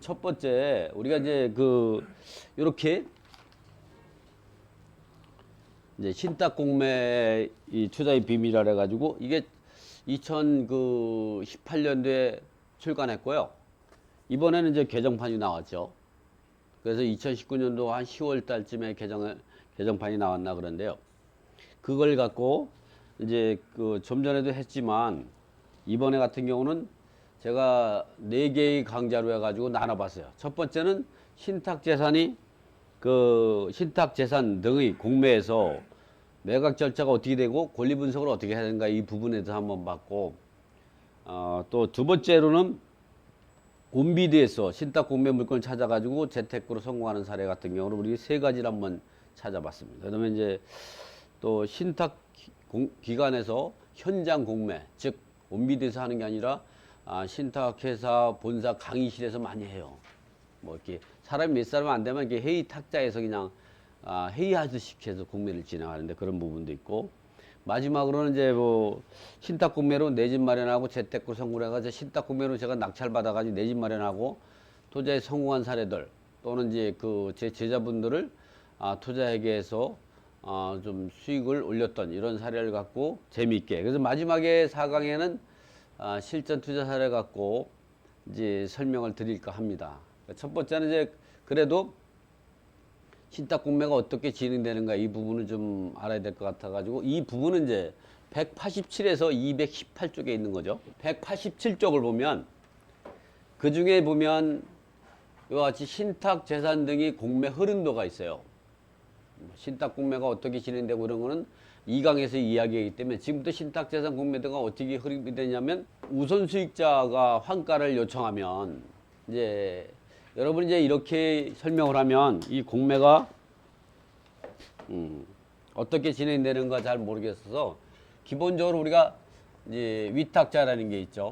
첫 번째 우리가 이제 요렇게 이제 신탁 공매 이 투자의 비밀이라 해가지고 이게 2018년도에 출간했고요. 이번에는 이제 개정판이 나왔죠. 그래서 2019년도 한 10월 달쯤에 개정판이 나왔나 그런데요. 그걸 갖고 이제 좀 전에도 했지만 이번에 같은 경우는 제가 4개의 강좌로 해가지고 나눠봤어요. 첫 번째는 신탁재산 등의 공매에서 매각 절차가 어떻게 되고 권리 분석을 어떻게 해야 되는가 이 부분에 대해서 한번 봤고, 또 두 번째로는 곰비드에서 신탁 공매 물건을 찾아가지고 재테크로 성공하는 사례 같은 경우는 우리 3가지를 한번 찾아봤습니다. 그다음에 이제 또 신탁 기관에서 현장 공매, 즉 곰비드에서 하는 게 아니라 신탁회사 본사 강의실에서 많이 해요. 뭐 이렇게 사람이 몇 사람 안 되면 이렇게 회의 탁자에서 그냥 회의하듯이 해서 공매를 진행하는데 그런 부분도 있고, 마지막으로는 이제 뭐 신탁 공매로 내 집 마련하고 재테크로 성공해가지고 신탁 공매로 제가 낙찰 받아가지고 내 집 마련하고 투자에 성공한 사례들, 또는 이제 제 제자분들을 투자하게 해서 좀 수익을 올렸던 이런 사례를 갖고 재미있게, 그래서 마지막에 4강에는 실전 투자 사례 갖고 이제 설명을 드릴까 합니다. 첫 번째는 이제 그래도 신탁 공매가 어떻게 진행되는가 이 부분을 좀 알아야 될 것 같아 가지고, 이 부분은 이제 187에서 218쪽에 있는 거죠. 187쪽을 보면 그 중에 보면 이와 같이 신탁 재산 등이 공매 흐름도가 있어요. 신탁 공매가 어떻게 진행되고 이런 거는 2강에서 이야기하기 때문에, 지금부터 신탁 재산 공매도가 어떻게 흐름이 되냐면, 우선 수익자가 환가를 요청하면 이제 여러분이 이제 이렇게 설명을 하면 이 공매가 어떻게 진행되는가 잘 모르겠어서, 기본적으로 우리가 이제 위탁자라는 게 있죠.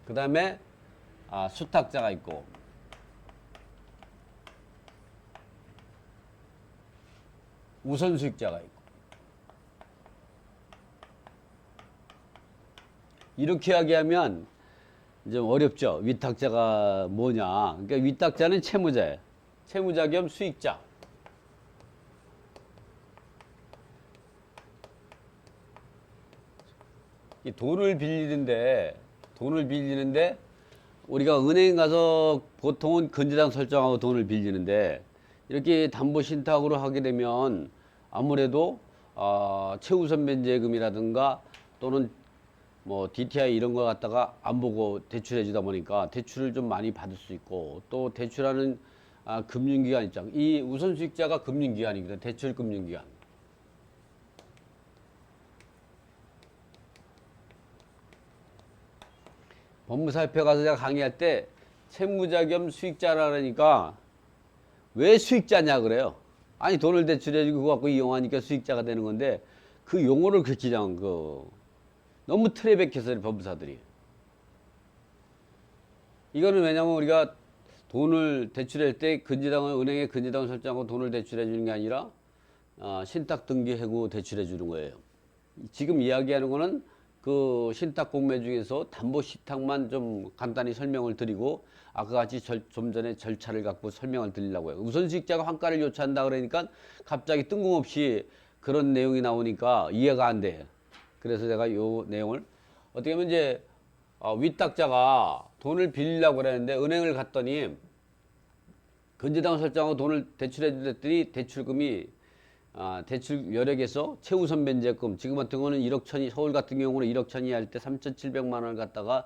그 다음에 수탁자가 있고, 우선 수익자가 있고, 이렇게 이야기하면 좀 어렵죠. 위탁자가 뭐냐. 그러니까 위탁자는 채무자예요. 채무자 겸 수익자. 이 돈을 빌리는데 우리가 은행 가서 보통은 건재당 설정하고 돈을 빌리는데, 이렇게 담보신탁으로 하게 되면 아무래도 최우선 변제금이라든가 또는 뭐 DTI 이런 거 갖다가 안 보고 대출해 주다 보니까 대출을 좀 많이 받을 수 있고, 또 대출하는 금융기관 입장, 이 우선수익자가 금융기관입니다. 대출 금융기관. 법무사협회 가서 제가 강의할 때 채무자 겸 수익자라 그러니까 왜 수익자냐 그래요. 아니 돈을 대출해주고 그거 갖고 이용하니까 수익자가 되는 건데, 그 용어를 그렇게 그냥 너무 틀에 박혀서 법무사들이. 이거는 왜냐면 우리가 돈을 대출할 때 은행에 근저당을 설정하고 돈을 대출해 주는 게 아니라 신탁 등기하고 대출해 주는 거예요. 지금 이야기하는 거는 그 신탁 공매 중에서 담보 신탁만 좀 간단히 설명을 드리고, 아까 같이 좀 전에 절차를 갖고 설명을 드리려고 해요. 우선수익자가 환가를 요구한다 그러니까 갑자기 뜬금없이 그런 내용이 나오니까 이해가 안 돼. 그래서 제가 요 내용을 어떻게 하면 이제 위탁자가 돈을 빌리려고 그랬는데 은행을 갔더니 건재당을 설정하고 돈을 대출해 줬더니 대출금이 대출 여력에서 최우선 변제금, 지금 같은 경우는 1억 천이, 서울 같은 경우는 1억 천이 할 때 3,700만 원을 갖다가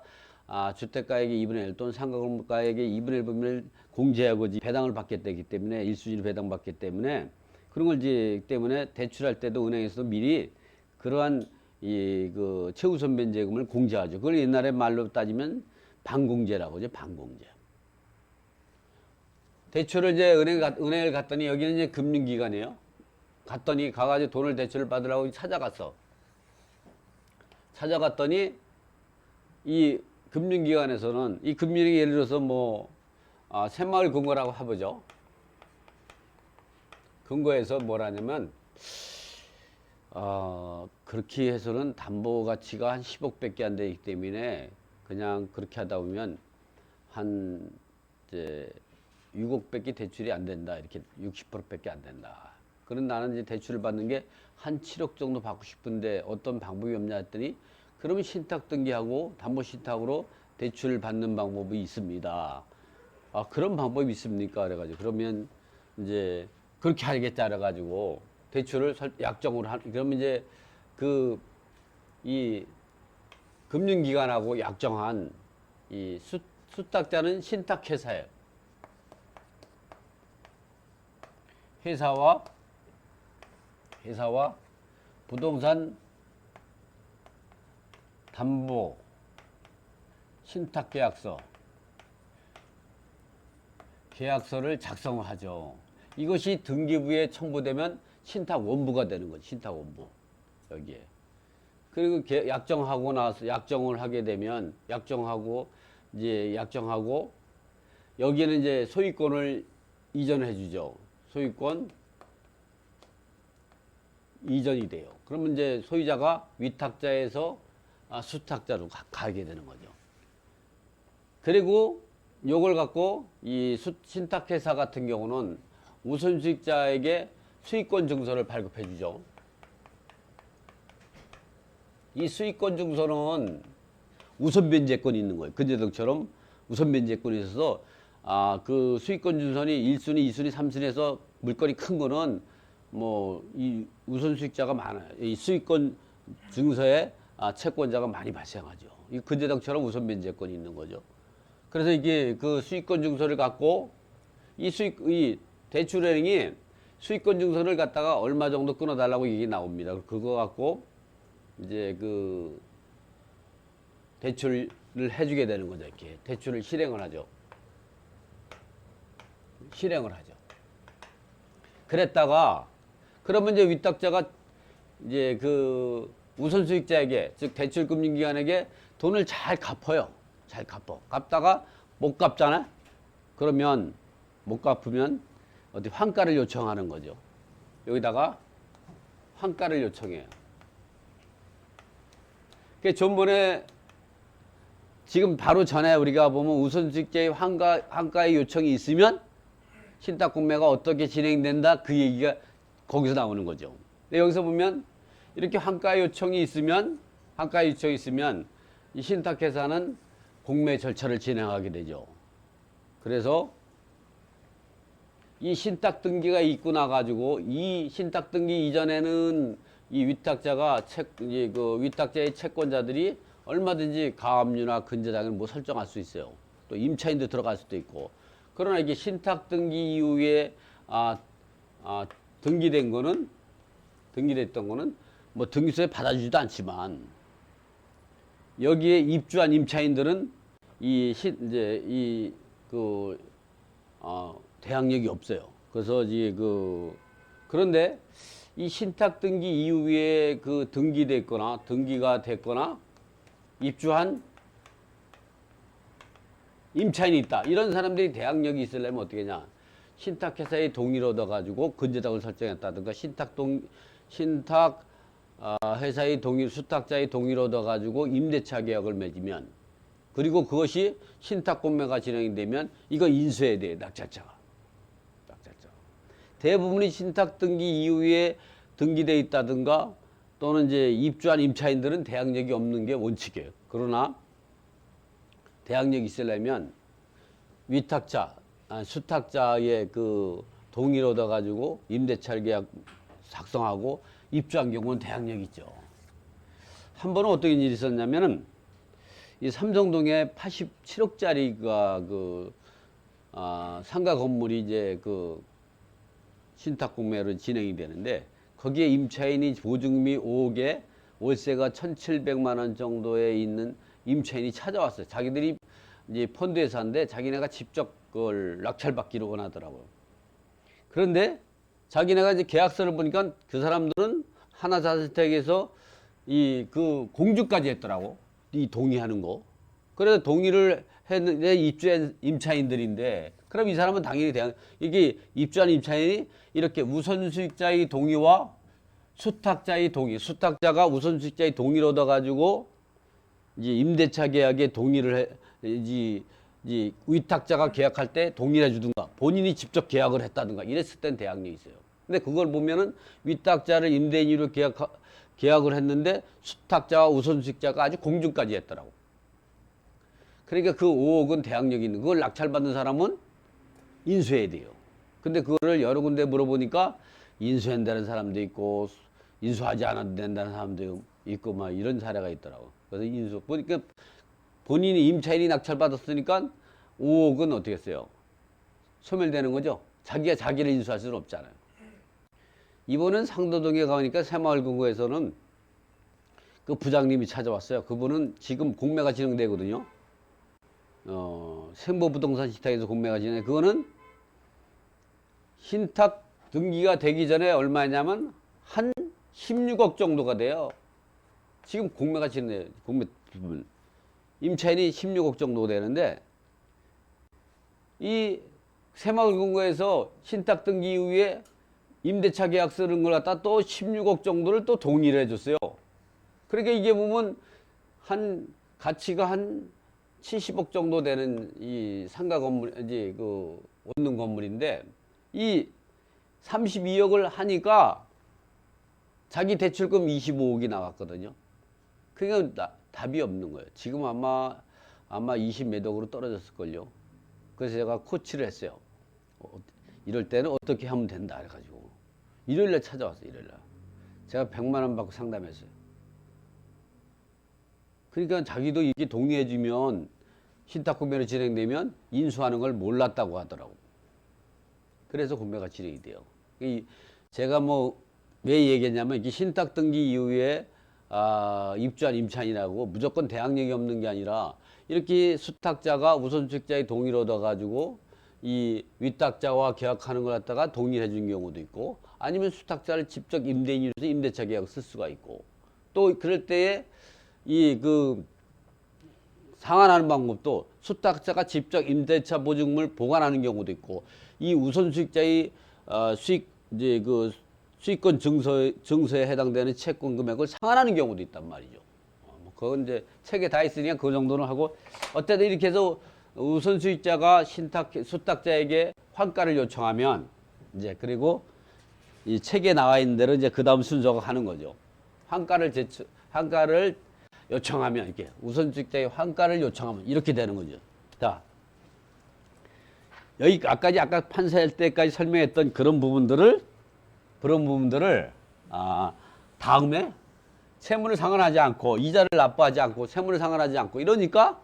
주택가액의 2분의 1 또는 상가가액의 2분의 1 부분을 공제하고 배당을 받게 되기 때문에, 1수지로 배당받기 때문에, 그런 걸 이제 때문에 대출할 때도 은행에서도 미리 그러한 최우선 변제금을 공제하죠. 그걸 옛날에 말로 따지면 반공제라고 하죠. 반공제. 대출을 이제 은행을 갔더니, 여기는 이제 금융기관이에요. 갔더니 가가지고 돈을 대출을 받으라고 찾아갔더니 이 금융기관에서는, 이 금융이 예를 들어서 새마을 금고라고 해보죠. 금고에서 뭐라냐면 그렇게 해서는 담보 가치가 한 10억밖에 안 되기 때문에 그냥 그렇게 하다 보면 한 이제 6억밖에 대출이 안 된다. 이렇게 60%밖에 안 된다. 그런 나는 이제 대출을 받는 게 한 7억 정도 받고 싶은데 어떤 방법이 없냐 했더니 그러면 신탁 등기하고 담보 신탁으로 대출을 받는 방법이 있습니다. 아, 그런 방법이 있습니까? 그래가지고 그러면 이제 그렇게 하겠다 그래가지고 대출을 약정으로 그러면 이제 그 이 금융기관하고 약정한 이 수탁자는 신탁회사예요. 회사와 부동산 담보 계약서를 작성하죠. 이것이 등기부에 첨부되면 신탁원부가 되는 거죠. 신탁원부. 여기에. 그리고 약정하고 나서 약정을 하게 되면 약정하고 여기에는 이제 소유권을 이전해 주죠. 소유권 이전이 돼요. 그러면 이제 소유자가 위탁자에서 수탁자로 가게 되는 거죠. 그리고 요걸 갖고 이 신탁회사 같은 경우는 우선수익자에게 수익권 증서를 발급해 주죠. 이 수익권 증서는 우선 변제권이 있는 거예요. 근저당처럼 우선 변제권이 있어서 그 수익권 증서는 1순위, 2순위, 3순위에서 물건이 큰 거는 뭐 이 우선 수익자가 많아요. 이 수익권 증서에 채권자가 많이 발생하죠. 이 근저당처럼 우선 변제권이 있는 거죠. 그래서 이게 그 수익권 증서를 갖고 이 대출은행이 수익권 증서를 갖다가 얼마 정도 끊어달라고 얘기 나옵니다. 그거 갖고 이제 그 대출을 해주게 되는 거죠. 이렇게 대출을 실행을 하죠. 그랬다가 그러면 이제 위탁자가 이제 그 우선 수익자에게 즉 대출금융기관에게 돈을 잘 갚아요. 잘 갚어. 갚다가 못 갚잖아. 그러면 못 갚으면 어디 환가를 요청하는 거죠. 여기다가 환가를 요청해요. 그 전번에 지금 바로 전에 우리가 보면 우선수익자의 환가의 요청이 있으면 신탁공매가 어떻게 진행된다 그 얘기가 거기서 나오는 거죠. 근데 여기서 보면 이렇게 환가 요청이 있으면 이 신탁회사는 공매 절차를 진행하게 되죠. 그래서 이 신탁 등기가 있고 나가지고 이 신탁 등기 이전에는 이 위탁자가 위탁자의 채권자들이 얼마든지 가압류나 근저당을 뭐 설정할 수 있어요. 또 임차인도 들어갈 수도 있고. 그러나 이게 신탁 등기 이후에 등기됐던 거는 뭐 등기소에 받아주지도 않지만 여기에 입주한 임차인들은 대항력이 없어요. 그래서 그런데 이 신탁 등기 이후에 등기가 됐거나 입주한 임차인이 있다. 이런 사람들이 대항력이 있으려면 어떻게 하냐. 신탁회사의 동의를 얻어가지고 근저당을 설정했다든가 회사의 수탁자의 동의를 얻어가지고 임대차 계약을 맺으면 그리고 그것이 신탁공매가 진행이 되면 이거 인수해야 돼요. 낙찰자가. 대부분이 신탁 등기 이후에 등기돼 있다든가 또는 이제 입주한 임차인들은 대항력이 없는 게 원칙이에요. 그러나 대항력이 있으려면 수탁자의 그 동의를 얻어가지고 임대차 계약 작성하고 입주한 경우는 대항력이 있죠. 한 번은 어떤 일이 있었냐면은 이 삼성동에 87억짜리가 상가 건물이 이제 신탁 공매로 진행이 되는데 거기에 임차인이 보증금이 5억에 월세가 1,700만 원 정도에 있는 임차인이 찾아왔어요. 자기들이 이제 펀드회사인데 자기네가 직접 그걸 낙찰받기를 원하더라고요. 그런데 자기네가 이제 계약서를 보니까 그 사람들은 하나자주택에서 공주까지 했더라고. 이 동의하는 거. 그래서 동의를 했는데 입주한 임차인들인데 그럼 이 사람은 당연히 이게 입주한 임차인이 이렇게 우선수익자의 동의와 수탁자의 동의, 수탁자가 우선수익자의 동의를 얻어가지고 이제 임대차 계약에 동의를 해, 이제 위탁자가 계약할 때 동의를 해주든가 본인이 직접 계약을 했다든가 이랬을 땐 대항력이 있어요. 근데 그걸 보면은 위탁자를 임대인으로 계약을 했는데 수탁자와 우선수익자가 아주 공증까지 했더라고. 그러니까 그 5억은 대항력이 있는, 그걸 낙찰받는 사람은 인수해야 돼요. 근데 그거를 여러 군데 물어보니까 인수한다는 사람도 있고 인수하지 않아도 된다는 사람도 있고 막 이런 사례가 있더라고. 그래서 인수 보니까 본인이 임차인이 낙찰받았으니까 5억은 어떻게 했어요? 소멸되는 거죠. 자기가 자기를 인수할 수는 없잖아요. 이번은 상도동에 가니까 새마을금고에서는 그 부장님이 찾아왔어요. 그분은 지금 공매가 진행되거든요. 생보부동산 신탁에서 공매가 진행. 그거는 신탁 등기가 되기 전에 얼마냐면 한 16억 정도가 돼요. 지금 공매가 진행돼요. 공매 부분. 임차인이 16억 정도 되는데 이 새마을금고에서 신탁 등기 이후에 임대차 계약 쓰는 걸 갖다 또 16억 정도를 또 동의를 해줬어요. 그러니까 이게 보면 한 가치가 한 70억 정도 되는 이 상가 건물, 이제 그 원룸 건물인데 이 32억을 하니까 자기 대출금 25억이 나왔거든요. 그러니까 답이 없는 거예요. 지금 아마 20 몇 억으로 떨어졌을걸요. 그래서 제가 코치를 했어요. 이럴 때는 어떻게 하면 된다 해가지고 일요일날 찾아왔어요. 일요일날 제가 100만 원 받고 상담했어요. 그러니까 자기도 이게 동의해주면 신탁 구매로 진행되면 인수하는 걸 몰랐다고 하더라고. 그래서 구매가 진행이 돼요. 제가 뭐 왜 얘기했냐면 이게 신탁 등기 이후에 입주한 임차인이라고 무조건 대항력이 없는 게 아니라 이렇게 수탁자가 우선수익자의 동의를 얻어가지고 이 위탁자와 계약하는 걸 갖다가 동의를 해준 경우도 있고 아니면 수탁자를 직접 임대인으로서 임대차 계약을 쓸 수가 있고 또 그럴 때에 이 그 상환하는 방법도 수탁자가 직접 임대차 보증금을 보관하는 경우도 있고 이 우선수익자의 수익 이제 그 수익권 증서에 해당되는 채권 금액을 상환하는 경우도 있단 말이죠. 뭐 그건 이제 책에 다 있으니까 그 정도는 하고 어쨌든 이렇게 해서 우선수익자가 수탁자에게 환가를 요청하면 이제 그리고 이 책에 나와 있는 대로 이제 그 다음 순서가 하는 거죠. 환가를 요청하면 이렇게 우선수익자의 환가를 요청하면 이렇게 되는 거죠. 자, 여기까지 아까 판사할 때까지 설명했던 그런 부분들을 다음에 세무를 상환하지 않고 이자를 납부하지 않고 세무를 상환하지 않고 이러니까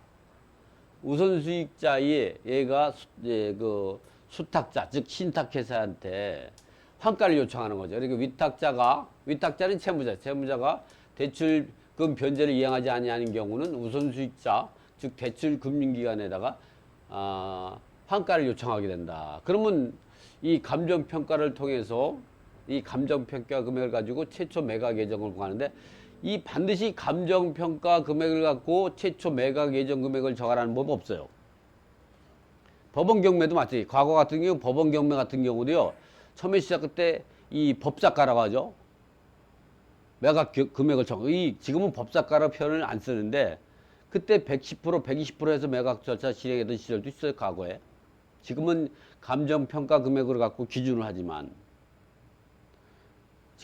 우선수익자의 얘가 그 수탁자 즉 신탁회사한테 환가를 요청하는 거죠. 그러니까 위탁자는 채무자가 대출금 변제를 이행하지 아니하는 경우는 우선수익자 즉 대출금융기관에다가 환가를 요청하게 된다. 그러면 이 감정평가를 통해서 이 감정평가 금액을 가지고 최초 매각 예정을 구하는데 이 반드시 감정평가 금액을 갖고 최초 매각 예정 금액을 정하라는 법은 없어요. 법원 경매도 마찬가지. 과거 같은 경우 법원 경매 같은 경우도요. 처음에 시작할 때 이 법작가라고 하죠. 매각 금액을 지금은 법작가라는 표현을 안 쓰는데 그때 110% 120% 해서 매각 절차 진행했던 시절도 있어요. 과거에. 지금은 감정평가 금액을 갖고 기준을 하지만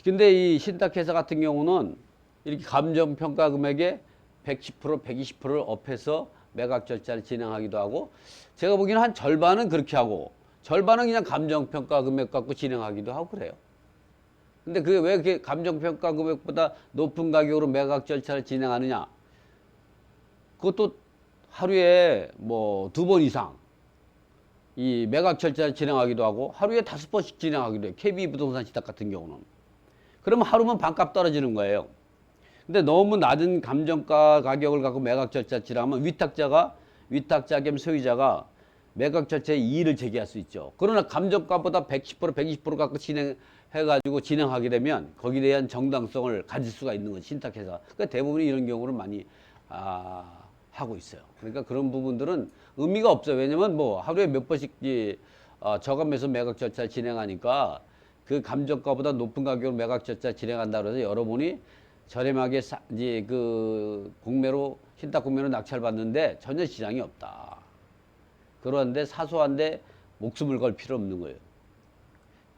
근데 이 신탁회사 같은 경우는 이렇게 감정평가 금액의 110% 120%를 업해서 매각 절차를 진행하기도 하고 제가 보기에는 한 절반은 그렇게 하고 절반은 그냥 감정평가 금액 갖고 진행하기도 하고 그래요. 근데 그게 왜 이렇게 감정평가 금액보다 높은 가격으로 매각 절차를 진행하느냐? 그것도 하루에 뭐 2번 이상 이 매각 절차를 진행하기도 하고 하루에 5번씩 진행하기도 해요. KB 부동산 신탁 같은 경우는. 그러면 하루면 반값 떨어지는 거예요. 근데 너무 낮은 감정가 가격을 갖고 매각 절차 진행하면 위탁자 겸 소유자가 매각 절차에 이의를 제기할 수 있죠. 그러나 감정가보다 110% 120% 갖고 진행해가지고 진행하게 되면 거기에 대한 정당성을 가질 수가 있는 거죠. 신탁회사. 그러니까 대부분 이런 경우를 많이 하고 있어요. 그러니까 그런 부분들은 의미가 없어요. 왜냐면 뭐 하루에 몇 번씩 저감해서 매각 절차를 진행하니까 그 감정가보다 높은 가격으로 매각 절차 진행한다 그래서 여러분이 저렴하게 이제 그 공매로 신탁 공매로 낙찰받는데 전혀 시장이 없다. 그런데 사소한데 목숨을 걸 필요 없는 거예요.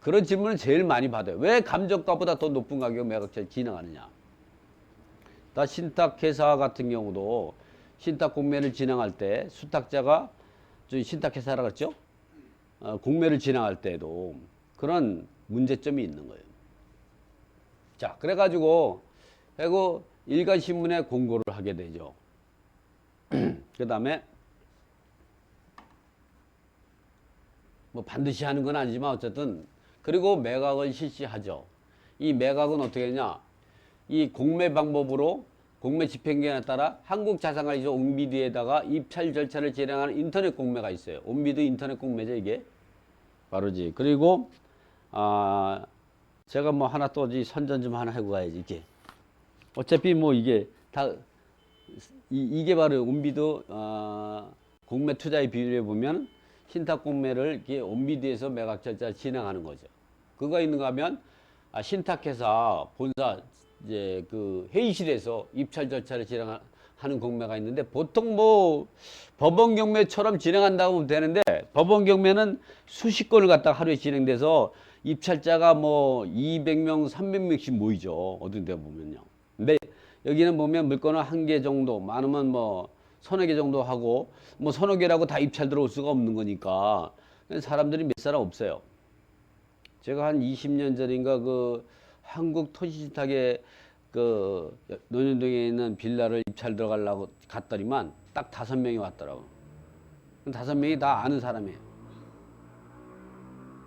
그런 질문을 제일 많이 받아요. 왜 감정가보다 더 높은 가격 매각철 진행하느냐. 다 신탁회사 같은 경우도 신탁 공매를 진행할 때 수탁자가 신탁회사라 그랬죠? 공매를 진행할 때도 그런 문제점이 있는 거예요. 자, 그래가지고 일간신문에 공고를 하게 되죠. 그 다음에 뭐 반드시 하는 건 아니지만 어쨌든 그리고 매각을 실시하죠. 이 매각은 어떻게 하냐? 이 공매 방법으로 공매 집행기간에 따라 한국자산관리소 온비드에다가 입찰 절차를 진행하는 인터넷 공매가 있어요. 온비드 인터넷 공매죠, 이게. 바로지. 그리고 제가 뭐 하나 또 선전 좀 하나 하고 가야지, 이게. 어차피 뭐 이게 다 이게 바로 온비드 공매 투자의 비율에 보면 신탁 공매를 이게 온비드에서 매각 절차를 진행하는 거죠. 그거 있는가 하면 신탁회사 본사 이제 그 회의실에서 입찰 절차를 진행하는 공매가 있는데 보통 뭐 법원 경매처럼 진행한다고 보면 되는데 법원 경매는 수십 건을 갖다가 하루에 진행돼서 입찰자가 뭐 200명, 300명씩 모이죠. 어떤 데 보면요. 근데 여기는 보면 물건을 한 개 정도, 많으면 뭐 서너 개 정도 하고 뭐 서너 개라고 다 입찰 들어올 수가 없는 거니까 사람들이 몇 사람 없어요. 제가 한 20년 전인가 그 한국 토지신탁에 그 논현동에 있는 빌라를 입찰 들어가려고 갔더니만 딱 5명이 왔더라고. 5명이 다 아는 사람이에요.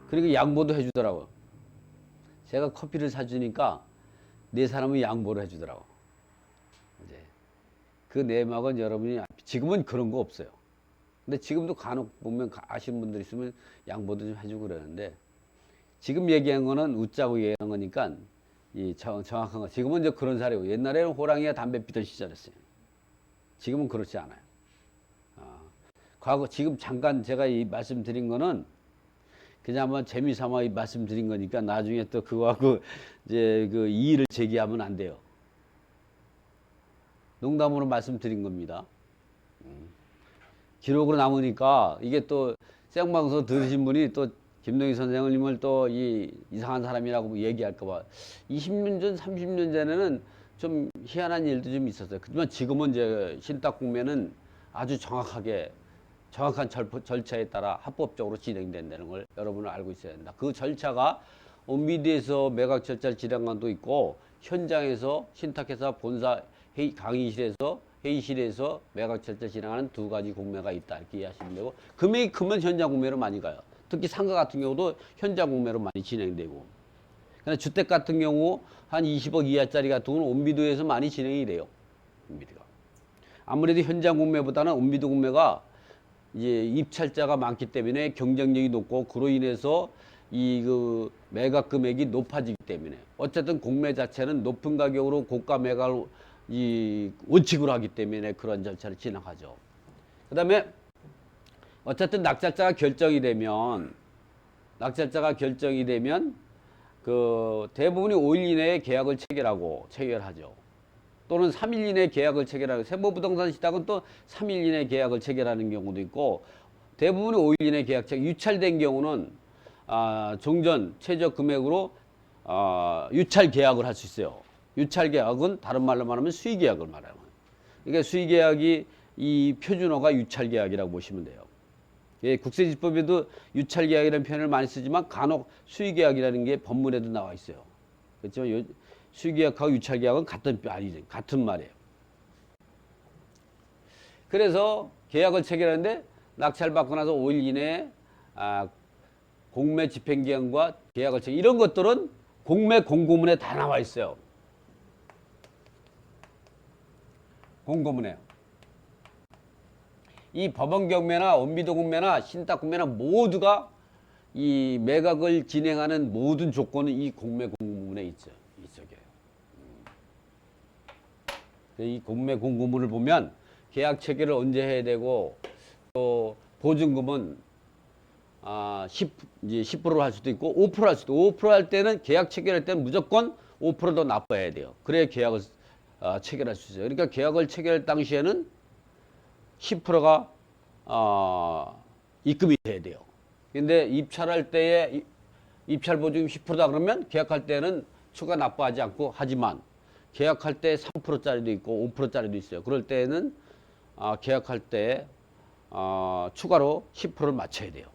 그리고 양보도 해주더라고. 제가 커피를 사주니까 4사람은 양보를 해주더라고. 이제 그 내막은 여러분이 지금은 그런 거 없어요. 근데 지금도 간혹 보면 아시는 분들 있으면 양보도 좀 해주고 그러는데 지금 얘기한 거는 웃자고 얘기하는 거니까 이 정확한 거. 지금은 이제 그런 사례고 옛날에는 호랑이가 담배 피던 시절이었어요. 지금은 그렇지 않아요. 과거 지금 잠깐 제가 이 말씀드린 거는 그냥 한번 재미삼아 이 말씀드린 거니까 나중에 또 그거하고 이제 그 이의를 제기하면 안 돼요. 농담으로 말씀드린 겁니다. 기록으로 남으니까 이게 또 생방송 들으신 분이 또 김동희 선생님을 또 이상한 사람이라고 얘기할까봐 20년 전, 30년 전에는 좀 희한한 일도 좀 있었어요. 하지만 지금은 이제 신탁 공매는 아주 정확한 절차에 따라 합법적으로 진행된다는 걸 여러분은 알고 있어야 된다. 그 절차가 온비드에서 매각 절차를 진행한 도 있고 현장에서 신탁회사 본사 회의실에서 매각 절차 진행하는 2가지 공매가 있다. 이렇게 이해하시면 되고 금액이 크면 현장 공매로 많이 가요. 특히 상가 같은 경우도 현장 공매로 많이 진행되고 그러나 주택 같은 경우 한 20억 이하짜리 같은 경우는 온비드에서 많이 진행이 돼요. 온비드가. 아무래도 현장 공매보다는 온비드 공매가 이제 입찰자가 많기 때문에 경쟁력이 높고 그로 인해서 그 매각 금액이 높아지기 때문에 어쨌든 공매 자체는 높은 가격으로 고가 매각을 원칙으로 하기 때문에 그런 절차를 진행하죠. 그 다음에 어쨌든 낙찰자가 결정이 되면 그 대부분이 5일 이내에 계약을 체결하죠. 또는 3일 이내에 계약을 체결하고 세무부동산 시탁은 또 3일 이내에 계약을 체결하는 경우도 있고 대부분이 5일 이내에 계약 체결. 유찰된 경우는 종전 최저 금액으로 유찰 계약을 할 수 있어요. 유찰 계약은 다른 말로 말하면 수의 계약을 말하는 거예요. 그러니까 수의 계약이 이 표준어가 유찰 계약이라고 보시면 돼요. 예, 국세지법에도 유찰 계약이라는 표현을 많이 쓰지만 간혹 수의 계약이라는 게 법문에도 나와 있어요. 그렇지만 수의 계약하고 유찰 계약은 같은 말이에요. 그래서 계약을 체결하는데 낙찰 받고 나서 5일 이내에 공매 집행기한과 계약을 체결 이런 것들은 공매 공고문에 다 나와 있어요. 공고문에. 이 법원 경매나 온비드 공매나 신탁 공매나 모두가 이 매각을 진행하는 모든 조건은 이 공매 공고문에 있죠. 이쪽에. 이 공매 공고문을 보면 계약 체결을 언제 해야 되고 또 보증금은 10%를 할 수도 있고 5%할 수도 5%할 때는 계약 체결할 때는 무조건 5%더 납부해야 돼요. 그래야 계약을 체결할 수 있어요. 그러니까 계약을 체결할 당시에는 10%가 입금이 돼야 돼요. 근데 입찰할 때에 입찰 보증금 10%다 그러면 계약할 때는 추가 납부하지 않고, 하지만 계약할 때 3%짜리도 있고 5%짜리도 있어요. 그럴 때는 계약할 때 추가로 10%를 맞춰야 돼요.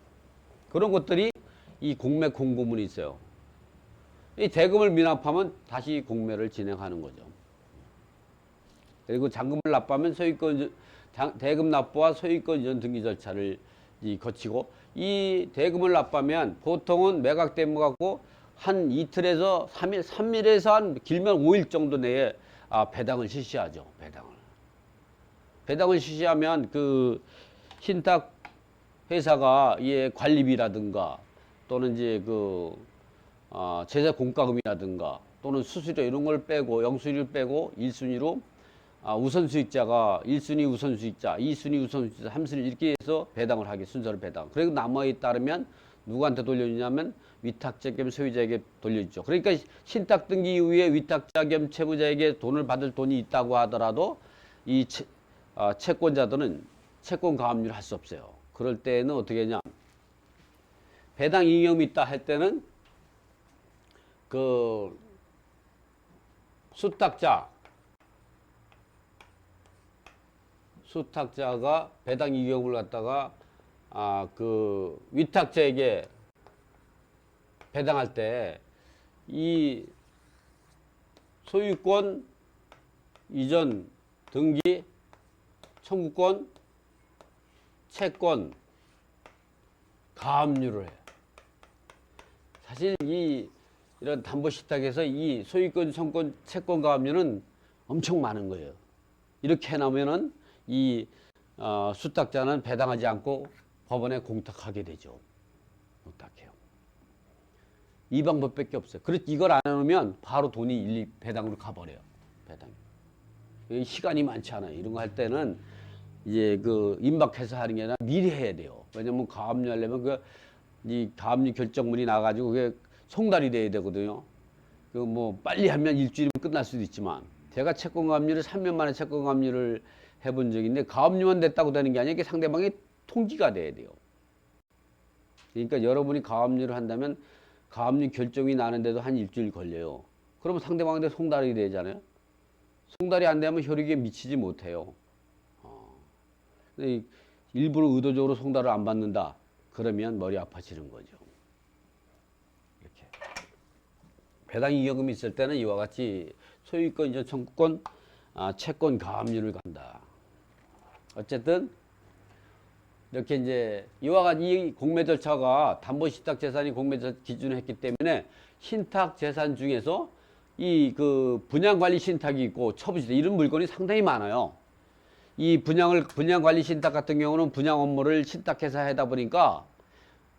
그런 것들이 이 공매 공고문이 있어요. 이 대금을 미납하면 다시 공매를 진행하는 거죠. 그리고 잔금을 납부하면 대금 납부와 소유권 이전 등기 절차를 거치고, 이 대금을 납부하면 보통은 매각되면 갖고 한 이틀에서 3일, 3일에서 한 길면 5일 정도 내에 배당을 실시하죠. 배당을 실시하면 그 신탁 회사가 이 관리비라든가 또는 이제 그 제재 공과금이라든가 또는 수수료 이런 걸 빼고, 영수리를 빼고 1순위로 우선수익자가 1순위 우선수익자, 2순위 우선수익자, 3순위 이렇게 해서 배당을 하게, 순서를 배당. 그리고 나머지 따르면 누구한테 돌려주냐면 위탁자 겸 소유자에게 돌려주죠. 그러니까 신탁 등기 이후에 위탁자 겸 채무자에게 돈을 받을 돈이 있다고 하더라도 이 채권자들은 채권 가압류를 할 수 없어요. 그럴 때는 어떻게 하냐, 배당 이익이 있다 할 때는 그 수탁자가 배당 이익을 갖다가 그 위탁자에게 배당할 때 이 소유권 이전 등기 청구권 채권 가압류를 해요. 사실 이런 담보신탁에서 이 소유권 청구권 채권 가압류는 엄청 많은 거예요. 이렇게 해놓으면은 이 수탁자는 배당하지 않고 법원에 공탁하게 되죠. 공탁해요. 이 방법밖에 없어요. 이걸 안 해놓으면 바로 돈이 배당으로 가버려요. 배당이. 시간이 많지 않아요. 이런 거 할 때는 이제 그 임박해서 하는 게 아니라 미리 해야 돼요. 왜냐면 가압류 하려면 이 가압류 결정문이 나가지고 그게 송달이 돼야 되거든요. 그 뭐 빨리 하면 일주일이면 끝날 수도 있지만, 제가 채권 가압류를 3년 만에 채권 가압류를 해본 적이 있는데, 가압류만 됐다고 되는 게 아니라 이게 상대방이 통지가 돼야 돼요. 그러니까 여러분이 가압류를 한다면 가압류 결정이 나는데도 한 일주일 걸려요. 그러면 상대방한테 송달이 되잖아요. 송달이 안 되면 효력에 미치지 못해요. 일부러 의도적으로 송달을 안 받는다 그러면 머리 아파지는 거죠. 이렇게 배당 이익금이 있을 때는 이와 같이 소유권 이전 청구권 채권 가압류를 간다. 어쨌든 이렇게 이제 이와 같이 이 공매 절차가 담보신탁 재산이 공매 기준을 했기 때문에 신탁 재산 중에서 이 그 분양관리 신탁이 있고 처분신탁 이런 물건이 상당히 많아요. 이 분양관리 신탁 같은 경우는 분양 업무를 신탁해서 하다 보니까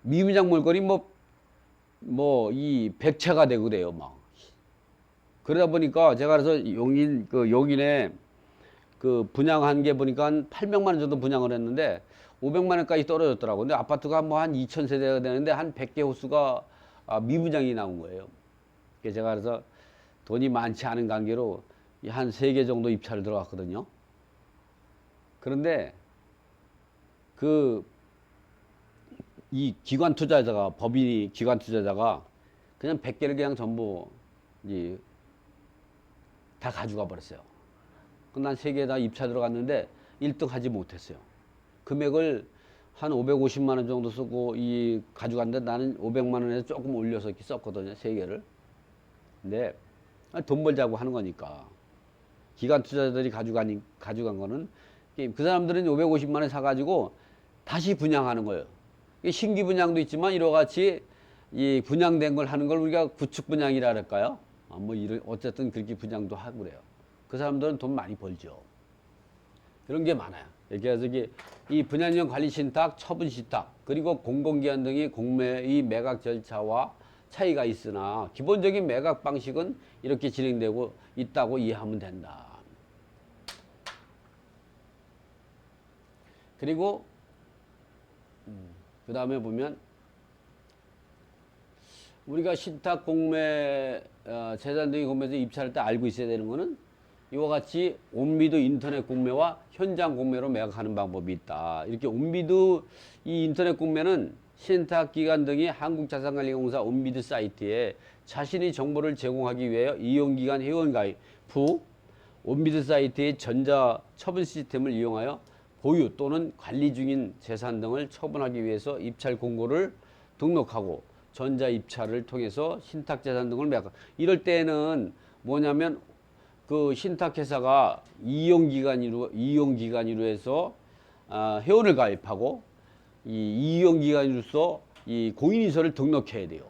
미분양 물건이 이 백채가 되고 그래요, 막. 그러다 보니까 제가 그래서 용인에 그 분양한 게 보니까 한 800만 원 정도 분양을 했는데 500만 원까지 떨어졌더라고. 근데 아파트가 한 2,000세대가 되는데 한 100개 호수가 미분양이 나온 거예요. 그래서 제가 그래서 돈이 많지 않은 관계로 한 3개 정도 입찰을 들어갔거든요. 그런데 이 기관 투자자가, 법인이 기관 투자자가 그냥 100개를 그냥 전부 다 가져가 버렸어요. 난 3개 다 입찰 들어갔는데 1등 하지 못했어요. 금액을 한 550만 원 정도 쓰고 가져갔는데 나는 500만 원에서 조금 올려서 이렇게 썼거든요. 3개를. 근데 돈 벌자고 하는 거니까. 기관 투자자들이 가져간 거는 그 사람들은 550만 원 사가지고 다시 분양하는 거예요. 신규 분양도 있지만 이와 같이 이 분양된 걸 하는 걸 우리가 구축 분양이라 할까요? 어쨌든 그렇게 분양도 하고 그래요. 그 사람들은 돈 많이 벌죠. 그런 게 많아요. 그래서 이 분양형 관리 신탁, 처분 신탁, 그리고 공공기관 등이 공매의 매각 절차와 차이가 있으나 기본적인 매각 방식은 이렇게 진행되고 있다고 이해하면 된다. 그리고 그 다음에 보면 우리가 신탁 공매 재산 등이 공매에서 입찰할 때 알고 있어야 되는 거는 이와 같이 온미도 인터넷 공매와 현장 공매로 매각하는 방법이 있다. 이렇게 온미도 이 인터넷 공매는 신탁기관 등이 한국자산관리공사 온미도 사이트에 자신의 정보를 제공하기 위하여 이용기관 회원가입 후 온미도 사이트의 전자처분 시스템을 이용하여 보유 또는 관리 중인 재산 등을 처분하기 위해서 입찰 공고를 등록하고 전자입찰을 통해서 신탁재산 등을 매각. 이럴 때는 뭐냐면 그 신탁회사가 이용기관으로 해서 회원을 가입하고 이 이용기관으로서 이 공인인서를 등록해야 돼요.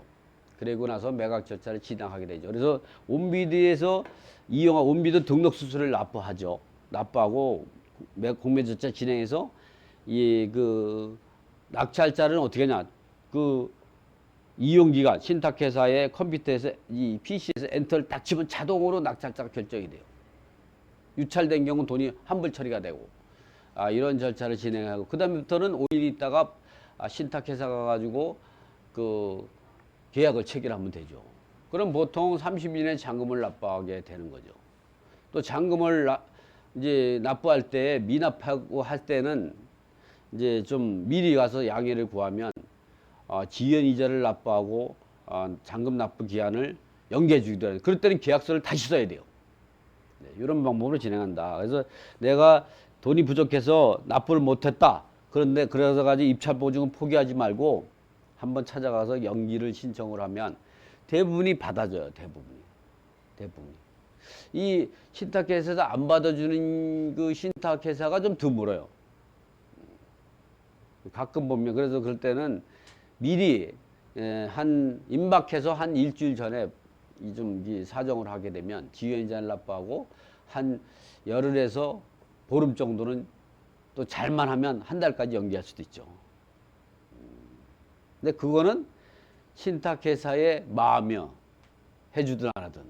그리고 나서 매각 절차를 진행하게 되죠. 그래서 온비드에서 이용한 온비드 등록 수수료를 납부하죠. 납부하고 공매 절차 진행해서 이 그 낙찰자는 어떻게 하냐? 그 이용기관 신탁회사의 컴퓨터에서 이 PC에서 엔터를 딱 치면 자동으로 낙찰자가 결정이 돼요. 유찰된 경우는 돈이 환불 처리가 되고 이런 절차를 진행하고 그 다음부터는 5일 있다가 신탁회사가 가지고 그 계약을 체결하면 되죠. 그럼 보통 30일 이내 잔금을 납부하게 되는 거죠. 또 잔금을 이제 납부할 때 미납하고 할 때는 이제 좀 미리 가서 양해를 구하면 지연 이자를 납부하고 잔금 납부 기한을 연기해 주기도 해요. 그럴 때는 계약서를 다시 써야 돼요. 네, 이런 방법으로 진행한다. 그래서 내가 돈이 부족해서 납부를 못했다. 그런데 그래서 가지고 입찰 보증은 포기하지 말고 한번 찾아가서 연기를 신청을 하면 대부분이 받아줘요. 대부분이. 이 신탁회사에서 안 받아주는 그 신탁회사가 좀 드물어요. 가끔 보면 그래서 그럴 때는 미리 한 임박해서 한 일주일 전에 좀 사정을 하게 되면 지연이자를 납부하고 한 열흘에서 보름 정도는 또 잘만 하면 한 달까지 연기할 수도 있죠. 근데 그거는 신탁회사의 마음이요. 해주든 안 하든.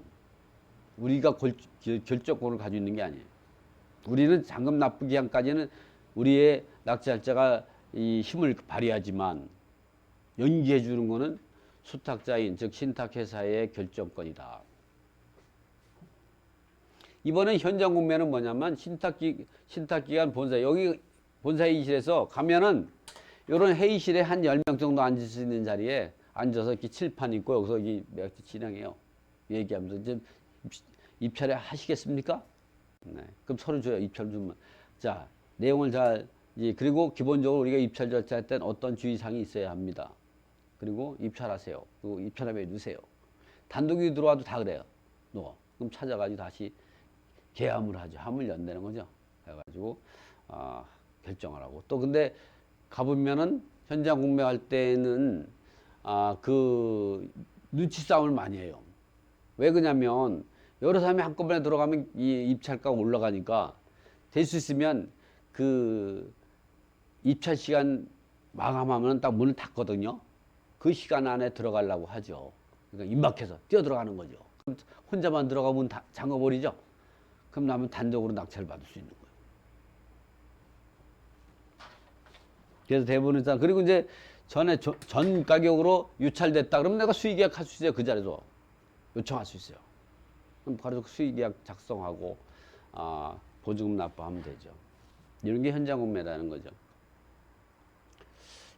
우리가 결정권을 가지고 있는 게 아니에요. 우리는 잔금 납부 기한까지는 우리의 낙찰자가 이 힘을 발휘하지만 연기해 주는 거는 수탁자인 즉 신탁회사의 결정권이다. 이번엔 현장 공매는 뭐냐면 신탁기관 본사 여기 본사회의실에서 가면은 이런 회의실에 한 10명 정도 앉을 수 있는 자리에 앉아서 이렇게 칠판 있고 여기서 매각 진행해요. 얘기하면서 이제 입찰에 하시겠습니까? 네. 그럼 서로 줘요. 입찰 주면. 자, 내용을 잘 그리고 기본적으로 우리가 입찰 절차할 땐 어떤 주의사항이 있어야 합니다. 그리고 입찰하세요. 그리고 입찰하면 누세요. 단독이 들어와도 다 그래요. 그럼 찾아가지고 다시 계함을 하죠. 함을 연대는 거죠. 해가지고 결정을 하고 또 근데 가보면은 현장 공매할 때는 그 눈치 싸움을 많이 해요. 왜 그러냐면 여러 사람이 한꺼번에 들어가면 이 입찰가가 올라가니까 될 수 있으면 그 입찰 시간 마감하면 딱 문을 닫거든요. 그 시간 안에 들어가려고 하죠. 그러니까 임박해서 뛰어 들어가는 거죠. 그럼 혼자만 들어가면 다 잠궈버리죠. 그럼 나면 단독으로 낙찰을 받을 수 있는 거예요. 그래서 대부분은 그리고 이제 전에 전 가격으로 유찰됐다 그러면 내가 수의계약 할 수 있어요. 그 자리에서 요청할 수 있어요. 그럼 바로 수의계약 작성하고 보증금 납부하면 되죠. 이런 게 현장 공매라는 거죠.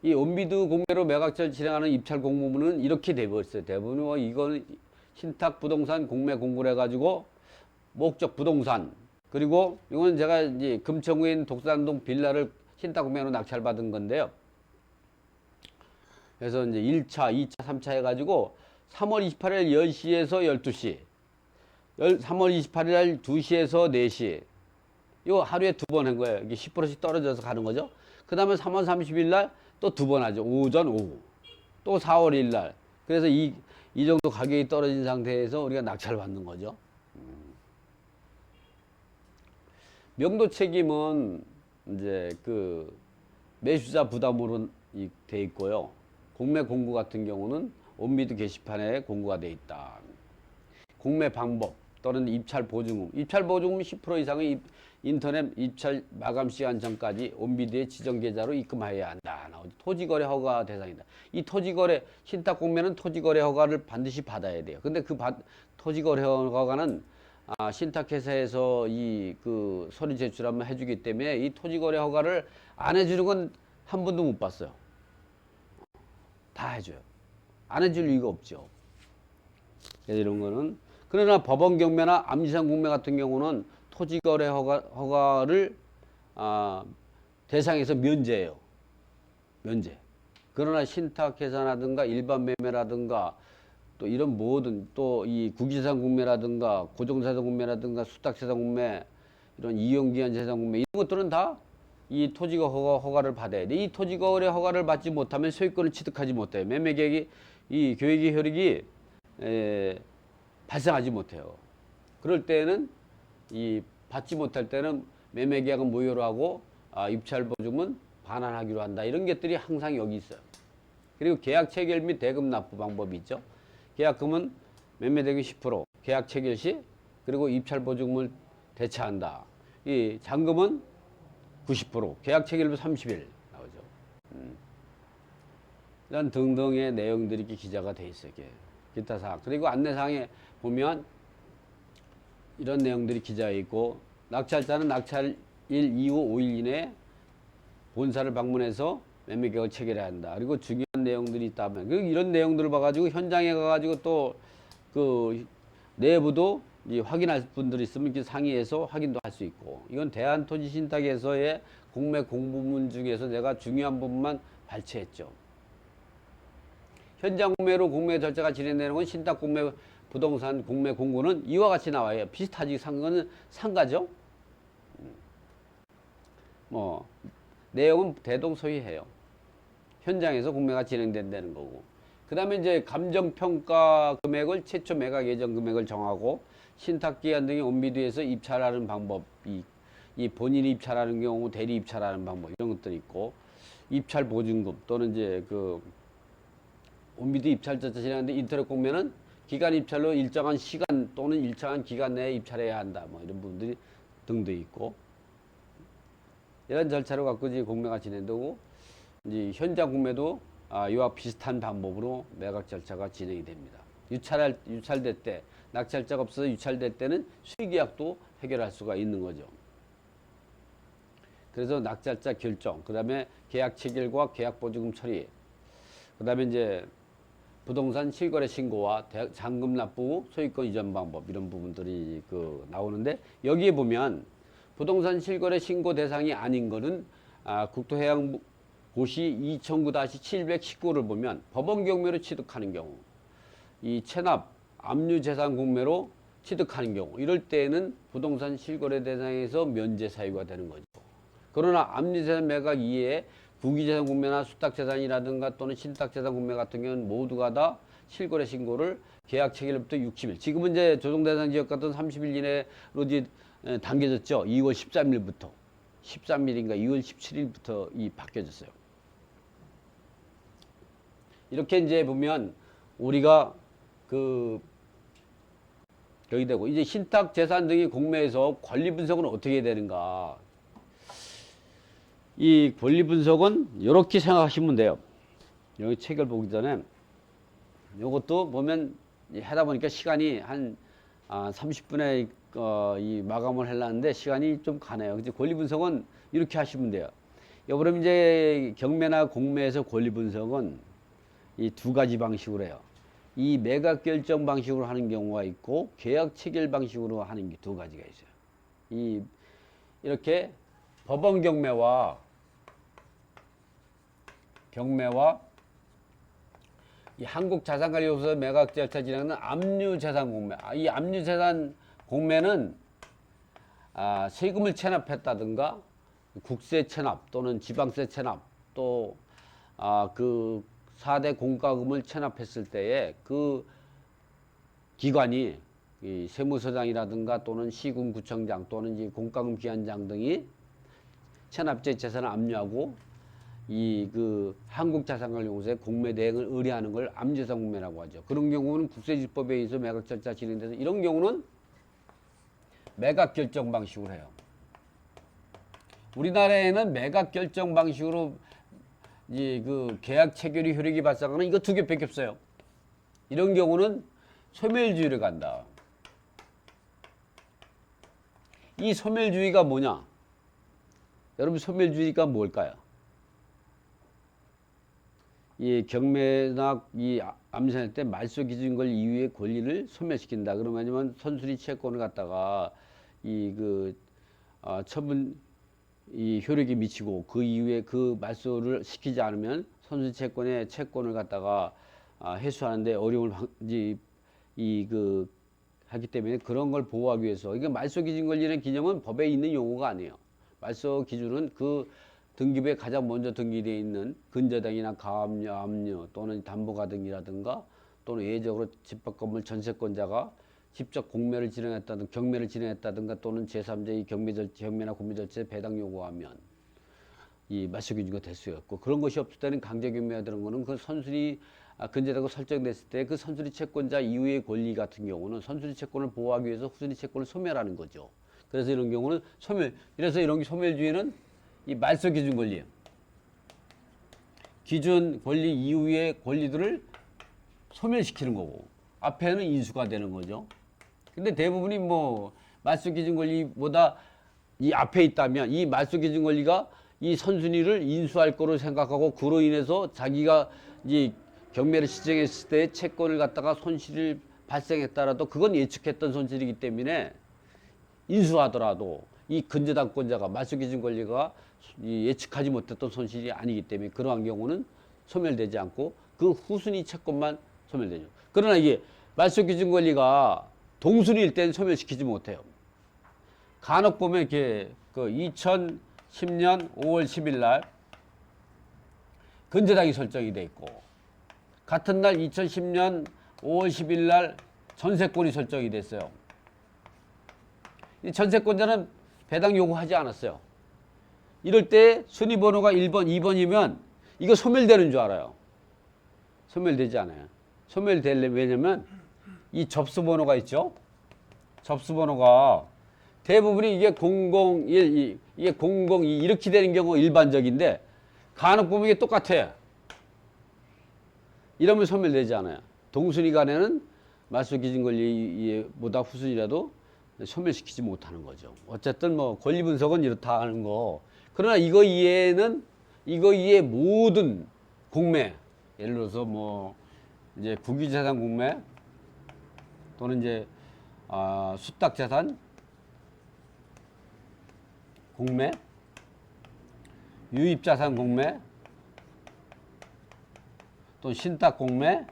이 온비드 공매로 매각절 진행하는 입찰 공모문은 이렇게 되어있어요. 대부분 이거는 신탁 부동산 공매 공고를 해가지고 목적 부동산 그리고 이건 제가 이제 금천구인 독산동 빌라를 신탁 공매로 낙찰 받은 건데요. 그래서 이제 1차, 2차, 3차 해가지고 3월 28일 10시에서 12시, 3월 28일 날 2시에서 4시, 요 하루에 2번 한 거예요. 이게 10%씩 떨어져서 가는 거죠. 그 다음에 3월 30일 날 또 2번 하죠. 오전, 오후. 또 4월 1일 날. 그래서 이 정도 가격이 떨어진 상태에서 우리가 낙찰을 받는 거죠. 명도 책임은 이제 그 매수자 부담으로 돼 있고요. 공매 공고 같은 경우는 온비드 게시판에 공고가 돼 있다. 공매 방법 또는 입찰 보증금. 입찰 보증금 10% 이상의 인터넷 입찰 마감 시간 전까지 온비드의 지정 계좌로 입금하여야 한다. 토지거래 허가 대상이다. 이 토지거래 신탁 공매는 토지거래 허가를 반드시 받아야 돼요. 근데 그 토지거래 허가는 신탁회사에서 이 그 서류 제출하면 해주기 때문에 이 토지거래 허가를 안 해주는 건 한 번도 못 봤어요. 다 해줘요. 안 해줄 이유가 없죠. 이런 거는. 그러나 법원 경매나 암지상 공매 같은 경우는 토지거래 허가를 대상에서 면제해요. 면제. 그러나 신탁회사라든가 일반 매매라든가 또 이런 모든 또 이 국유재산 공매라든가 고정재산 공매라든가 수탁재산 공매 이런 이용기한 재산 공매 이런 것들은 다 이 토지거래 허가를 받아야 돼. 이 토지거래 허가를 받지 못하면 소유권을 취득하지 못해요. 매매계획이 이 교획이 효력이 발생하지 못해요. 그럴 때는 이 받지 못할 때는 매매계약은 무효로 하고 입찰보증은 반환하기로 한다. 이런 것들이 항상 여기 있어요. 그리고 계약 체결 및 대금 납부 방법이 있죠. 계약금은 매매대금 10%, 계약 체결 시 그리고 입찰보증금을 대차한다. 이 잔금은 90%, 계약 체결부 30일 나오죠. 이런 등등의 내용들이 이렇게 기재가 돼 있어요. 기타 사항. 그리고 안내사항에 보면 이런 내용들이 기재되어 있고 낙찰자는 낙찰일 이후 5일 이내에 본사를 방문해서 매매계약을 체결해야 한다. 그리고 중요한 내용들이 있다면 이런 내용들을 봐가지고 현장에 가가지고 또 그 내부도 확인할 분들이 있으면 이렇게 상의해서 확인도 할 수 있고 이건 대한토지신탁에서의 공매 공부문 중에서 내가 중요한 부분만 발췌했죠. 현장 공매로 공매 절차가 진행되는 건 신탁 공매 부동산 공매 공고는 이와 같이 나와요. 비슷하지 상관은 상가죠. 뭐 내용은 대동소이해요. 현장에서 공매가 진행된다는 거고. 그 다음에 이제 감정평가 금액을 최초 매각 예정 금액을 정하고 신탁기간 등의 온비드에서 입찰하는 방법, 이 본인이 입찰하는 경우 대리 입찰하는 방법 이런 것들이 있고 입찰 보증금 또는 이제 그 온비드 입찰 절차 진행하는데 인터넷 공매는 기간 입찰로 일정한 시간 또는 일정한 기간 내에 입찰해야 한다. 뭐 이런 부분들이 등도 있고 이런 절차로 갖고 이제 공매가 진행되고 이제 현장 공매도 이와 비슷한 방법으로 매각 절차가 진행이 됩니다. 유찰될 때 낙찰자가 없어서 유찰될 때는 수의계약도 해결할 수가 있는 거죠. 그래서 낙찰자 결정, 그 다음에 계약 체결과 계약보증금 처리, 그 다음에 이제 부동산 실거래 신고와 잔금 납부 후 소유권 이전 방법 이런 부분들이 나오는데 여기에 보면 부동산 실거래 신고 대상이 아닌 거는 국토해양고시 2009-719를 보면 법원 경매로 취득하는 경우 이 체납, 압류 재산 공매로 취득하는 경우 이럴 때에는 부동산 실거래 대상에서 면제 사유가 되는 거죠. 그러나 압류 재산 매각 이외에 국유재산 공매나 수탁재산이라든가 또는 신탁재산 공매 같은 경우는 모두가 다 실거래 신고를 계약 체결부터 60일. 지금은 이제 조정대상 지역 같은 30일 이내로 이제 당겨졌죠. 2월 13일부터. 13일인가 2월 17일부터 바뀌어졌어요. 이렇게 이제 보면 우리가 여기 되고 이제 신탁 재산 등의 공매에서 권리 분석은 어떻게 해야 되는가? 이 권리 분석은 이렇게 생각하시면 돼요. 여기 책을 보기 전에 이것도 보면 하다 보니까 시간이 한 30분에 이 마감을 하려는데 시간이 좀 가네요. 이제 권리 분석은 이렇게 하시면 돼요. 그럼 이제 경매나 공매에서 권리 분석은 이 두 가지 방식으로 해요. 이 매각 결정 방식으로 하는 경우가 있고 계약 체결 방식으로 하는 게 두 가지가 있어요. 이렇게 법원 경매와 이 한국자산관리소서 매각 절차 진행하는 압류재산 공매. 이 압류재산 공매는 세금을 체납했다든가 국세 체납 또는 지방세 체납 또 그 4대 공과금을 체납했을 때에 그 기관이 이 세무서장이라든가 또는 시군구청장 또는 이제 공과금 기한장 등이 체납제 재산을 압류하고 한국자산관리공사에 공매 대행을 의뢰하는 걸 압류재산 공매라고 하죠. 그런 경우는 국세지법에 의해서 매각 절차 진행돼서 이런 경우는 매각 결정 방식으로 해요. 우리나라에는 매각 결정 방식으로 이 그 계약 체결이 효력이 발생하는 이거 두 개밖에 없어요. 이런 경우는 소멸주의를 간다. 이 소멸주의가 뭐냐? 여러분 소멸주의가 뭘까요? 이 경매나 이 암산할 때 말소 기준권 이후의 권리를 소멸시킨다. 그러면 선순위 채권을 갖다가 처분 이 효력이 미치고 그 이후에 그 말소를 시키지 않으면 선순위 채권의 채권을 갖다가 해소하는데 어려움을 하기 때문에 그런 걸 보호하기 위해서 이게 말소 기준 권리라는 개념은 법에 있는 용어가 아니에요. 말소 기준은 그 등기부에 가장 먼저 등기되어 있는 근저당이나 가압류, 압류 또는 담보가등이라든가 또는 예외적으로 집합건물 전세권자가 직접 공매를 진행했다든가 경매를 진행했다든가 또는 제3자의 경매나 공매 절차에 배당 요구하면 이 말소 기준이 될 수 있고 그런 것이 없을 때는 강제 경매가 되는 거는 그 선순위 근저당으로 설정됐을 때 그 선순위 채권자 이후의 권리 같은 경우는 선순위 채권을 보호하기 위해서 후순위 채권을 소멸하는 거죠. 그래서 이런 경우는 이래서 이런 소멸주의는 이 말소 기준 권리예요. 기준 권리 이후의 권리들을 소멸시키는 거고 앞에는 인수가 되는 거죠. 근데 대부분이 뭐 말소 기준 권리보다 이 앞에 있다면 이 말소 기준 권리가 이 선순위를 인수할 거로 생각하고 그로 인해서 자기가 이 경매를 시정했을 때 채권을 갖다가 손실을 발생했다라도 그건 예측했던 손실이기 때문에 인수하더라도 이 근저당권자가 말소 기준 권리가 예측하지 못했던 손실이 아니기 때문에 그러한 경우는 소멸되지 않고 그 후순위 채권만 소멸되죠. 그러나 이게 말소 기준 권리가 동순위일 때는 소멸시키지 못해요. 간혹 보면 이렇게 그 2010년 5월 10일 날 근저당이 설정이 돼 있고 같은 날 2010년 5월 10일 날 전세권이 설정이 됐어요. 이 전세권자는 배당 요구하지 않았어요. 이럴 때 순위번호가 1번, 2번이면 이거 소멸되는 줄 알아요. 소멸되지 않아요. 소멸되려면 왜냐면 이 접수번호가 있죠. 접수번호가 대부분이 이게 001, 이게 002 이렇게 되는 경우가 일반적인데 간혹 보면 이게 똑같아. 이러면 소멸되지 않아요. 동순위 간에는 말소 기준 권리보다 후순위라도 소멸시키지 못하는 거죠. 어쨌든 뭐 권리 분석은 이렇다 하는 거. 그러나 이거 이외의 모든 공매, 예를 들어서 뭐 이제 국유재산 공매 또는 이제 수탁재산 공매, 유입자산 공매, 또 신탁 공매,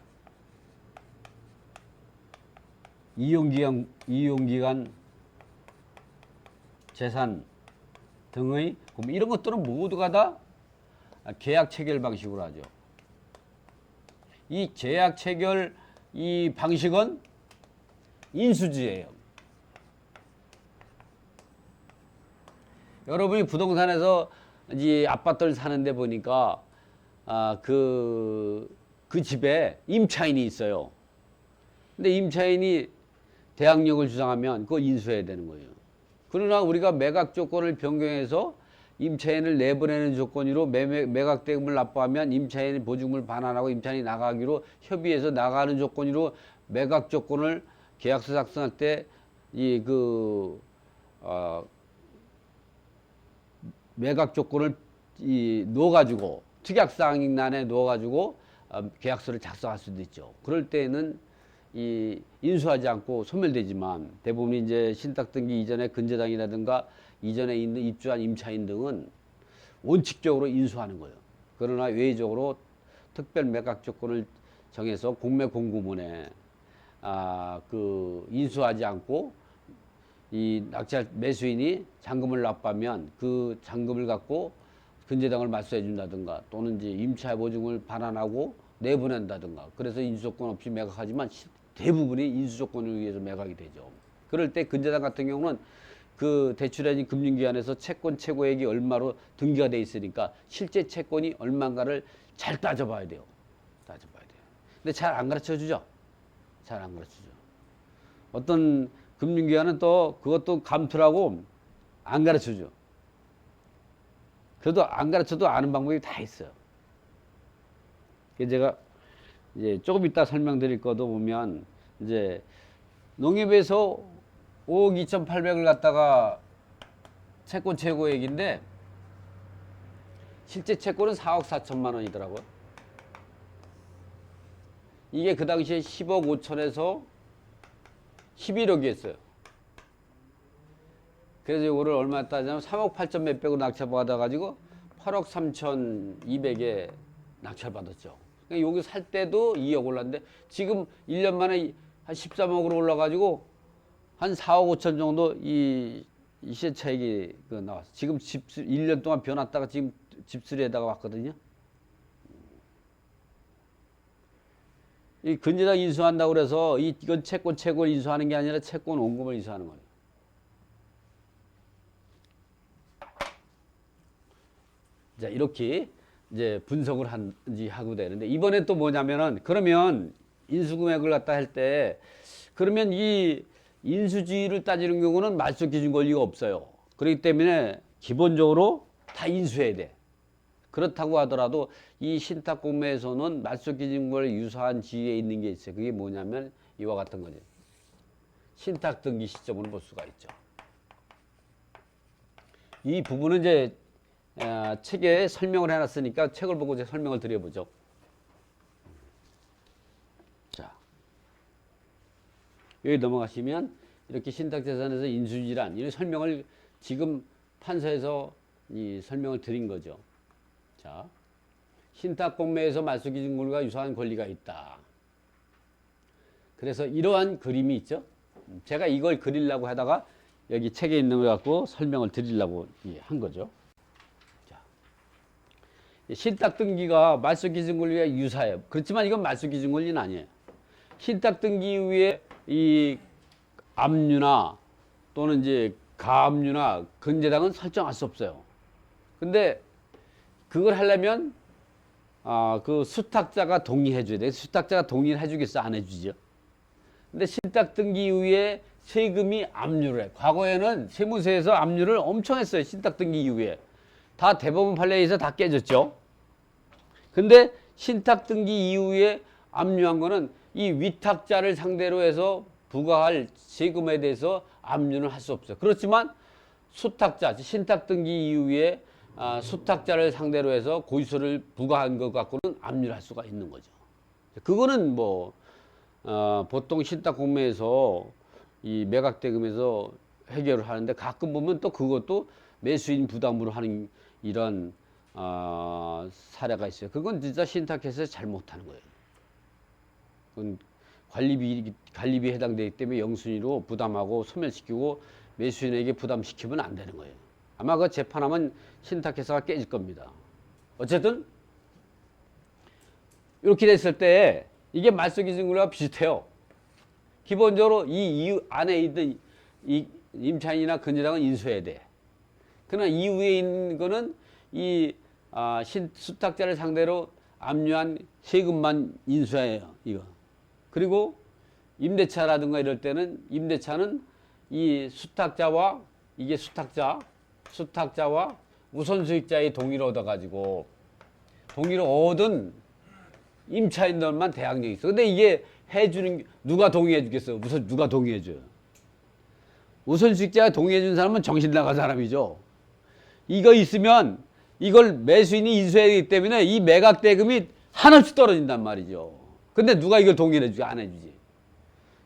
이용기간 재산 등의 공매 이런 것들은 모두가 다 계약 체결 방식으로 하죠. 이 계약 체결 이 방식은 인수지예요. 여러분이 부동산에서 이 아파트를 사는데 보니까 그 집에 임차인이 있어요. 근데 임차인이 대항력을 주장하면 그거 인수해야 되는 거예요. 그러나 우리가 매각 조건을 변경해서 임차인을 내보내는 조건으로 매각 대금을 납부하면 임차인이 보증금을 반환하고 임차인이 나가기로 협의해서 나가는 조건으로 매각 조건을 계약서 작성할 때 매각 조건을 넣어가지고 특약사항란에 넣어가지고 계약서를 작성할 수도 있죠. 그럴 때는 인수하지 않고 소멸되지만 대부분 이제 신탁 등기 이전에 근저당이라든가 이전에 있는 입주한 임차인 등은 원칙적으로 인수하는 거예요. 그러나 외의적으로 특별 매각 조건을 정해서 공매 공고문에 인수하지 않고 이 낙찰 매수인이 잔금을 납부하면 그 잔금을 갖고 근저당을 말소해 준다든가 또는 이제 임차 보증을 반환하고 내보낸다든가 그래서 인수조건 없이 매각하지만 대부분이 인수조건을 위해서 매각이 되죠. 그럴 때 근저당 같은 경우는 그 대출해진 금융기관에서 채권 최고액이 얼마로 등기가 돼 있으니까 실제 채권이 얼마인가를 잘 따져봐야 돼요. 근데 잘 안 가르쳐 주죠. 잘 안 가르쳐 주죠. 어떤 금융기관은 또 그것도 감투라고 안 가르쳐 줘. 그래도 안 가르쳐도 아는 방법이 다 있어요. 제가 이제 조금 이따 설명드릴 것도 보면 이제 농협에서 5억 2,800을 갖다가 채권 최고액인데 실제 채권은 4억 4천만 원이더라고요. 이게 그 당시에 10억 5천에서 11억이었어요. 그래서 이거를 얼마 따지냐면 3억 8천 몇백으로 낙찰받아가지고 8억 3,200에 낙찰받았죠. 그러니까 여기 살 때도 2억 올랐는데 지금 1년 만에 한 13억으로 올라가지고 한 4억 5천 정도 이 시세 차익이 나왔어. 지금 집수 1년 동안 변했다가 지금 집수리에다가 왔거든요. 이 근저당 인수한다고 그래서 이건 채권 최고를 인수하는 게 아니라 채권 원금을 인수하는 거예요. 자, 이렇게 이제 분석을 하고 되는데 이번에 또 뭐냐면은 그러면 인수금액을 갖다 할 때 그러면 이 인수지위를 따지는 경우는 말소 기준 권리가 없어요. 그렇기 때문에 기본적으로 다 인수해야 돼. 그렇다고 하더라도 이 신탁 공매에서는 말소 기준 권리 유사한 지위에 있는 게 있어요. 그게 뭐냐면 이와 같은 거죠. 신탁 등기 시점으로 볼 수가 있죠. 이 부분은 이제 책에 설명을 해놨으니까 책을 보고 이제 설명을 드려보죠. 자, 여기 넘어가시면 이렇게 신탁재산에서 인수질환 이런 설명을 지금 판서에서 이 설명을 드린 거죠. 자, 신탁공매에서 말소기준권과 유사한 권리가 있다. 그래서 이러한 그림이 있죠. 제가 이걸 그리려고 하다가 여기 책에 있는 걸 갖고 설명을 드리려고 한 거죠. 신탁등기가 말소기준권리와 유사해요. 그렇지만 이건 말소기준권리는 아니에요. 신탁등기 이후에 이 압류나 또는 이제 가압류나 근저당은 설정할 수 없어요. 근데 그걸 하려면 그 수탁자가 동의해 줘야 돼. 수탁자가 동의를 해주겠어? 안 해주죠? 근데 신탁등기 이후에 세금이 압류를 해. 과거에는 세무서에서 압류를 엄청 했어요. 신탁등기 이후에. 다 대법원 판례에서 다 깨졌죠. 근데 신탁등기 이후에 압류한 거는 이 위탁자를 상대로 해서 부과할 세금에 대해서 압류는 할 수 없어요. 그렇지만 수탁자, 신탁등기 이후에 수탁자를 상대로 해서 고지서를 부과한 것 갖고는 압류를 할 수가 있는 거죠. 그거는 뭐 보통 신탁공매에서 이 매각대금에서 해결을 하는데 가끔 보면 또 그것도 매수인 부담으로 하는 이런 사례가 있어요. 그건 진짜 신탁해서 잘못하는 거예요. 그건 관리비에 해당되기 때문에 영순위로 부담하고 소멸시키고 매수인에게 부담시키면 안 되는 거예요. 아마 그 재판하면 신탁회사가 깨질 겁니다. 어쨌든 이렇게 됐을 때 이게 말소기준권리와 비슷해요. 기본적으로 이 이유 안에 있던 이 임차인이나 근저당은 인수해야 돼. 그러나 이후에 있는 거는 이 수탁자를 상대로 압류한 세금만 인수해요. 이거. 그리고 임대차라든가 이럴 때는 임대차는 이 수탁자와 이게 수탁자와 우선수익자의 동의를 얻어가지고 동의를 얻은 임차인들만 대항력이 있어. 근데 이게 해주는 누가 동의해 주겠어? 누가 동의해 줘요? 우선수익자가 동의해 준 사람은 정신 나간 사람이죠. 이거 있으면 이걸 매수인이 인수해야 되기 때문에 이 매각 대금이 한없이 떨어진단 말이죠. 근데 누가 이걸 동의해 주지? 안 해주지.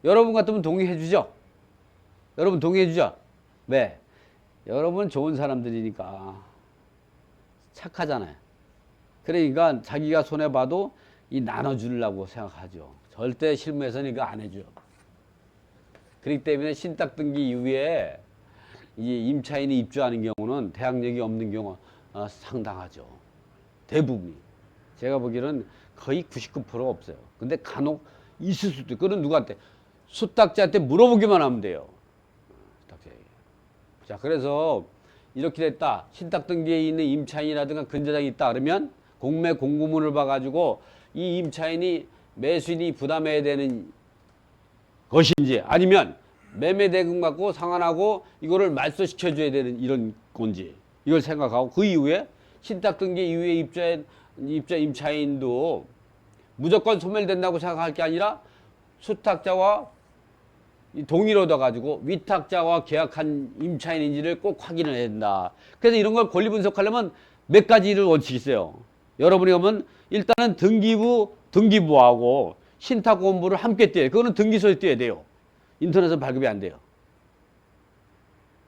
여러분 같으면 동의해 주죠? 여러분 동의해 주죠? 왜? 여러분 좋은 사람들이니까 착하잖아요. 그러니까 자기가 손해봐도 이 나눠주려고 생각하죠. 절대 실무에서는 이거 안 해줘. 그렇기 때문에 신탁등기 이후에 이 임차인이 입주하는 경우는 대항력이 없는 경우 상당하죠. 대부분이. 제가 보기에는 거의 99% 없어요. 근데 간혹 있을 수도 있고, 그건 누구한테? 수탁자한테 물어보기만 하면 돼요. 자, 그래서 이렇게 됐다. 신탁등기에 있는 임차인이라든가 근저당이 있다 그러면 공매 공고문을 봐가지고 이 임차인이 매수인이 부담해야 되는 것인지 아니면 매매대금 갖고 상환하고 이거를 말소시켜줘야 되는 이런 건지 이걸 생각하고 그 이후에 신탁 등기 이후에 임차인도 무조건 소멸된다고 생각할 게 아니라 수탁자와 동의를 얻어가지고 위탁자와 계약한 임차인인지를 꼭 확인을 해야 된다. 그래서 이런 걸 권리 분석하려면 몇 가지를 원칙이 있어요. 여러분이 보면 일단은 등기부하고 신탁원부를 함께 떼요. 그거는 등기소에 떼야 돼요. 인터넷은 발급이 안 돼요.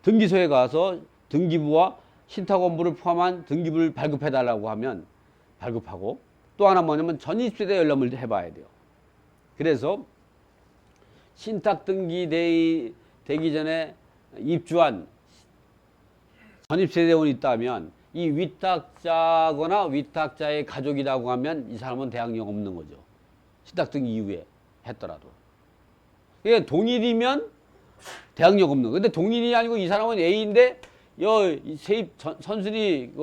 등기소에 가서 등기부와 신탁원부를 포함한 등기부를 발급해달라고 하면 발급하고, 또 하나 뭐냐면 전입세대 열람을 해봐야 돼요. 그래서 신탁 등기 되기 전에 입주한 전입세대원이 있다면 이 위탁자거나 위탁자의 가족이라고 하면 이 사람은 대항력 없는 거죠. 신탁 등기 이후에 했더라도. 이게 동일이면 대항력 없는 거. 근데 동일이 아니고 이 사람은 A인데 선순위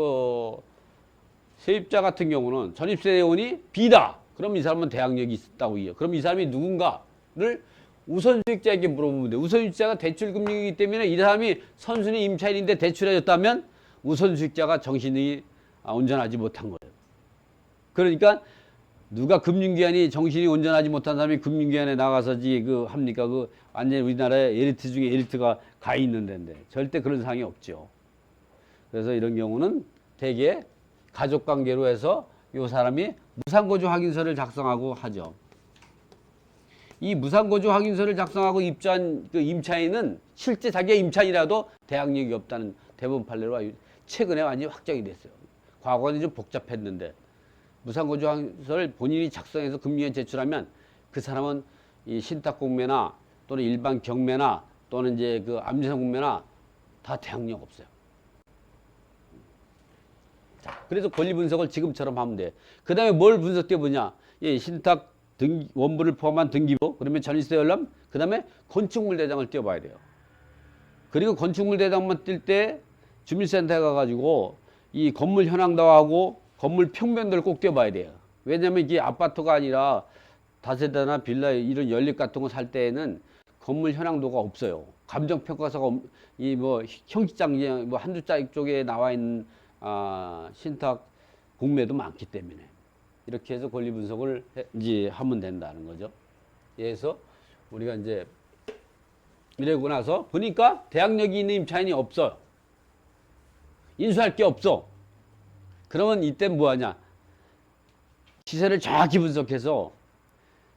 세입자 같은 경우는 전입세대원이 B다. 그럼 이 사람은 대항력이 있다고 해요. 그럼 이 사람이 누군가를 우선수익자에게 물어보면 돼. 우선수익자가 대출금융이기 때문에 이 사람이 선순위 임차인인데 대출해줬다면 우선수익자가 정신이 온전하지 못한 거예요. 그러니까 누가 금융기관이 정신이 온전하지 못한 사람이 금융기관에 나가서지 합니까? 완전히 우리나라의 엘리트 중에 엘리트가 가 있는 데인데 절대 그런 상황이 없죠. 그래서 이런 경우는 대개 가족관계로 해서 이 사람이 무상거주 확인서를 작성하고 하죠. 이 무상거주 확인서를 작성하고 입주한 임차인은 실제 자기가 임차인이라도 대항력이 없다는 대법원 판례로 최근에 완전히 확정이 됐어요. 과거는 좀 복잡했는데 무상거주 확인서를 본인이 작성해서 금융위에 제출하면 그 사람은 이 신탁공매나 또는 일반 경매나 또는 이제 암지상 공매나 다 대항력 없어요. 자, 그래서 권리 분석을 지금처럼 하면 돼. 그 다음에 뭘 분석해 보냐? 신탁 원부를 포함한 등기부, 그러면 전입세 열람, 그 다음에 건축물 대장을 띄워봐야 돼요. 그리고 건축물 대장만 뜰 때 주민센터에 가가지고 이 건물 현황도하고 건물 평면도를 꼭 띄워봐야 돼요. 왜냐면 이게 아파트가 아니라 다세대나 빌라 이런 연립 같은 거 살 때에는 건물 현황도가 없어요. 감정평가서가 형식장 한두 자 쪽에 나와 있는 신탁 공매도 많기 때문에 이렇게 해서 권리 분석을 이제 하면 된다는 거죠. 그래서 우리가 이제 이러고 나서 보니까 대항력이 있는 임차인이 없어요. 인수할 게 없어. 그러면 이때 뭐 하냐? 시세를 정확히 분석해서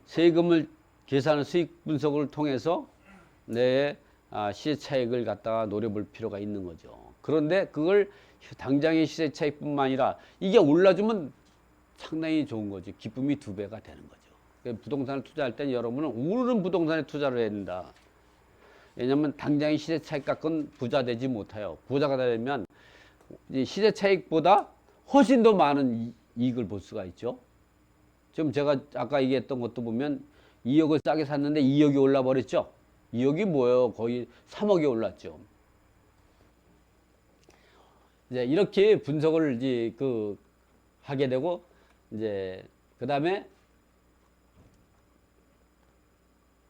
세금을 계산한 수익 분석을 통해서 내 시세 차익을 갖다가 노려볼 필요가 있는 거죠. 그런데 그걸 당장의 시세 차익뿐만 아니라 이게 올라주면 상당히 좋은 거죠. 기쁨이 2배가 되는 거죠. 부동산을 투자할 때는 여러분은 오르는 부동산에 투자를 해야 된다. 왜냐하면 당장의 시세 차익 갖고는 부자 되지 못해요. 부자가 되려면 시세 차익보다 훨씬 더 많은 이익을 볼 수가 있죠. 지금 제가 아까 얘기했던 것도 보면 2억을 싸게 샀는데 2억이 올라 버렸죠. 2억이 뭐예요? 거의 3억이 올랐죠. 이제 이렇게 분석을 이제 하게 되고 이제 그다음에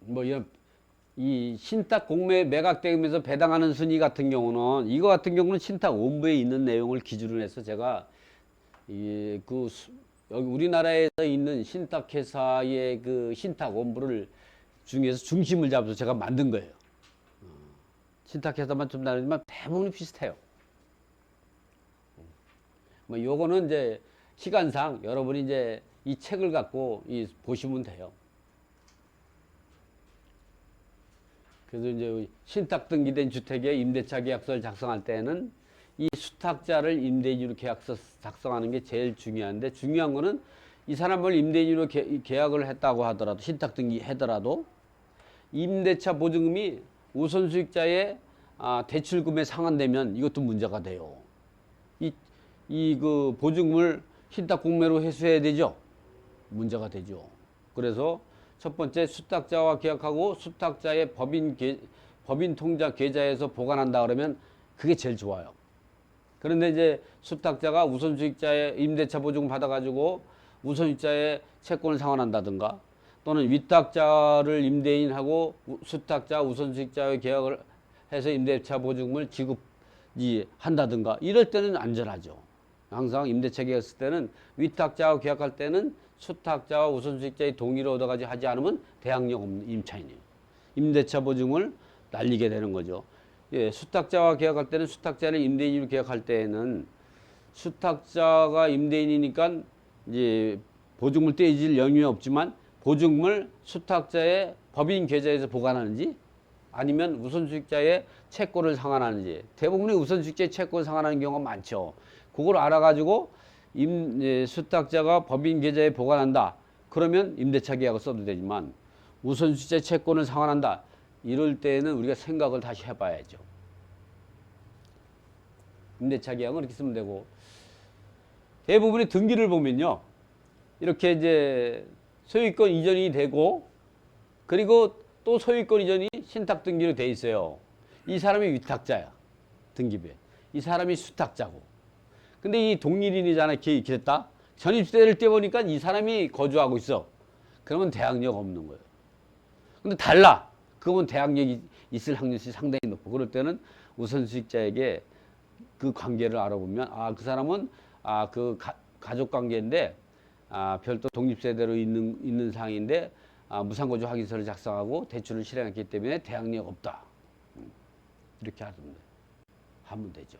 이런 이 신탁 공매 매각되면서 배당하는 순위 같은 경우는 이거 같은 경우는 신탁 원부에 있는 내용을 기준으로 해서 제가 여기 우리나라에서 있는 신탁 회사의 신탁 원부를 중에서 중심을 잡아서 제가 만든 거예요. 신탁 회사만 좀 다르지만 대부분이 비슷해요. 요거는 이제 시간상 여러분이 이제 이 책을 갖고 보시면 돼요. 그래서 이제 신탁 등기된 주택의 임대차 계약서를 작성할 때는 이 수탁자를 임대인으로 계약서 작성하는 게 제일 중요한데, 중요한 거는 이 사람을 임대인으로 계약을 했다고 하더라도, 신탁 등기 하더라도 임대차 보증금이 우선수익자의 대출금에 상환되면 이것도 문제가 돼요. 그 보증금을 신탁 공매로 회수해야 되죠. 문제가 되죠. 그래서 첫 번째 수탁자와 계약하고 수탁자의 법인 통장 계좌에서 보관한다 그러면 그게 제일 좋아요. 그런데 이제 수탁자가 우선수익자의 임대차 보증금 받아가지고 우선수익자의 채권을 상환한다든가, 또는 위탁자를 임대인하고 수탁자 우선수익자의 계약을 해서 임대차 보증금을 지급한다든가, 이럴 때는 안전하죠. 항상 임대차 계약했을 때는 위탁자와 계약할 때는 수탁자와 우선수익자의 동의를 얻어가지고 하지 않으면 대항력 없는 임차인이에요. 임대차 보증을 날리게 되는 거죠. 예, 수탁자와 계약할 때는 수탁자를 임대인으로 계약할 때에는 수탁자가 임대인이니까 이제 보증물 떼질 영역이 없지만 보증물 수탁자의 법인 계좌에서 보관하는지 아니면 우선수익자의 채권을 상환하는지 대부분의 우선수익자의 채권을 상환하는 경우가 많죠. 그걸 알아가지고 수탁자가 법인 계좌에 보관한다. 그러면 임대차 계약을 써도 되지만 우선수익자의 채권을 상환한다. 이럴 때에는 우리가 생각을 다시 해봐야죠. 임대차 계약은 이렇게 쓰면 되고 대부분의 등기를 보면요. 이렇게 이제 소유권 이전이 되고 그리고 또 소유권 이전이 신탁 등기로 돼 있어요. 이 사람이 위탁자야. 등기부에. 이 사람이 수탁자고. 근데 이 동일인이잖아. 이렇게 됐다. 전입세를 떼보니까 이 사람이 거주하고 있어. 그러면 대항력 없는 거예요. 근데 달라. 그러면 대항력이 있을 확률이 상당히 높고 그럴 때는 우선수익자에게 그 관계를 알아보면 그 사람은 가족 관계인데 별도 독립세대로 있는 상황인데 무상거주 확인서를 작성하고 대출을 실행했기 때문에 대항력 없다. 이렇게 하면 되죠.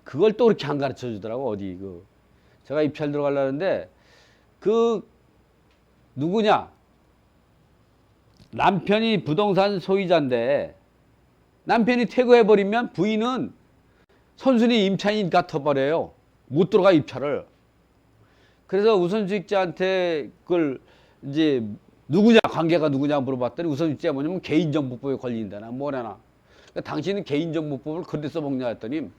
그걸 또 그렇게 안 가르쳐 주더라고. 어디 제가 입찰 들어가려는데 누구냐? 남편이 부동산 소유자인데 남편이 퇴거해버리면 부인은 선순위 임차인 같아버려요. 못 들어가 입찰을. 그래서 우선수익자한테 그걸 이제 누구냐 관계가 누구냐 물어봤더니 우선수익자가 뭐냐면 개인정보법에 걸린다나 뭐라나. 그러니까 당신은 개인정보법을 그런데 써먹냐 했더니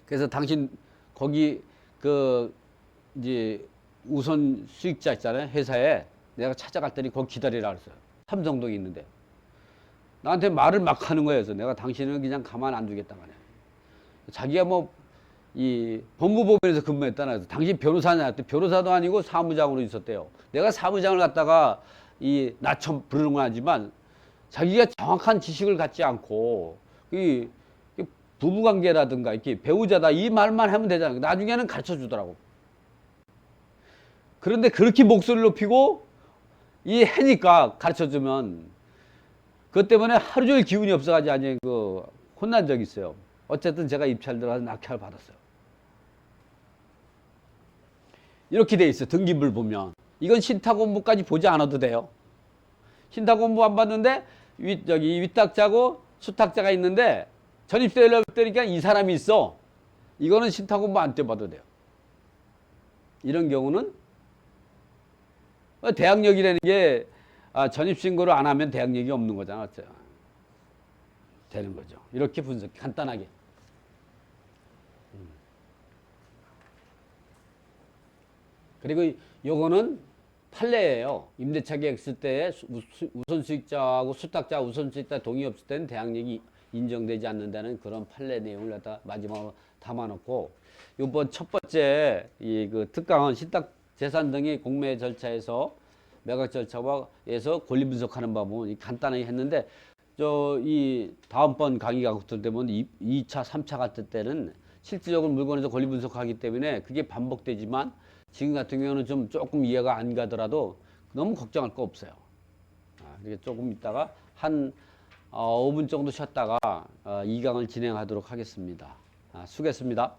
그래서 당신 거기 이제 우선수익자 있잖아요 회사에 내가 찾아갔더니 거기 기다리라 그랬어요. 삼성동에 있는데 나한테 말을 막 하는 거예요. 그래서 내가 당신은 그냥 가만 안 두겠다 말이야. 자기가 이 법무법인에서 근무했다나 해서 당신 변호사냐 했더니 변호사도 아니고 사무장으로 있었대요. 내가 사무장을 갖다가 나처럼 부르는 건 아니지만 자기가 정확한 지식을 갖지 않고 이 부부관계라든가 이렇게 배우자다 이 말만 하면 되잖아요. 나중에는 가르쳐 주더라고. 그런데 그렇게 목소리를 높이고 해니까 가르쳐 주면 그것 때문에 하루 종일 기운이 없어가지고 혼난 적이 있어요. 어쨌든 제가 입찰 들어가서 낙찰을 받았어요. 이렇게 돼 있어요. 등기부를 보면. 이건 신탁원부까지 보지 않아도 돼요. 신탁원부 안 봤는데 위탁자고 수탁자가 있는데 전입세를 때니까 이 사람이 있어. 이거는 신탁원부 안 떼봐도 돼요. 이런 경우는 대항력이라는 게 전입신고를 안 하면 대항력이 없는 거잖아. 되는 거죠. 이렇게 분석 간단하게. 그리고 요거는 판례예요. 임대차 계약 쓸 때 우선수익자하고 수탁자 우선수익자 동의 없을 때는 대항력이 인정되지 않는다는 그런 판례 내용을 갖다 마지막으로 담아놓고 이번 첫 번째 특강은 신탁 재산 등의 공매 절차에서 매각 절차에서 권리 분석하는 방법은 간단하게 했는데 다음번 강의가 되면 2차, 3차 같은 때는 실질적으로 물건에서 권리 분석하기 때문에 그게 반복되지만 지금 같은 경우는 조금 이해가 안 가더라도 너무 걱정할 거 없어요. 이렇게 조금 있다가 한 5분 정도 쉬었다가 2강을 진행하도록 하겠습니다. 수고했습니다.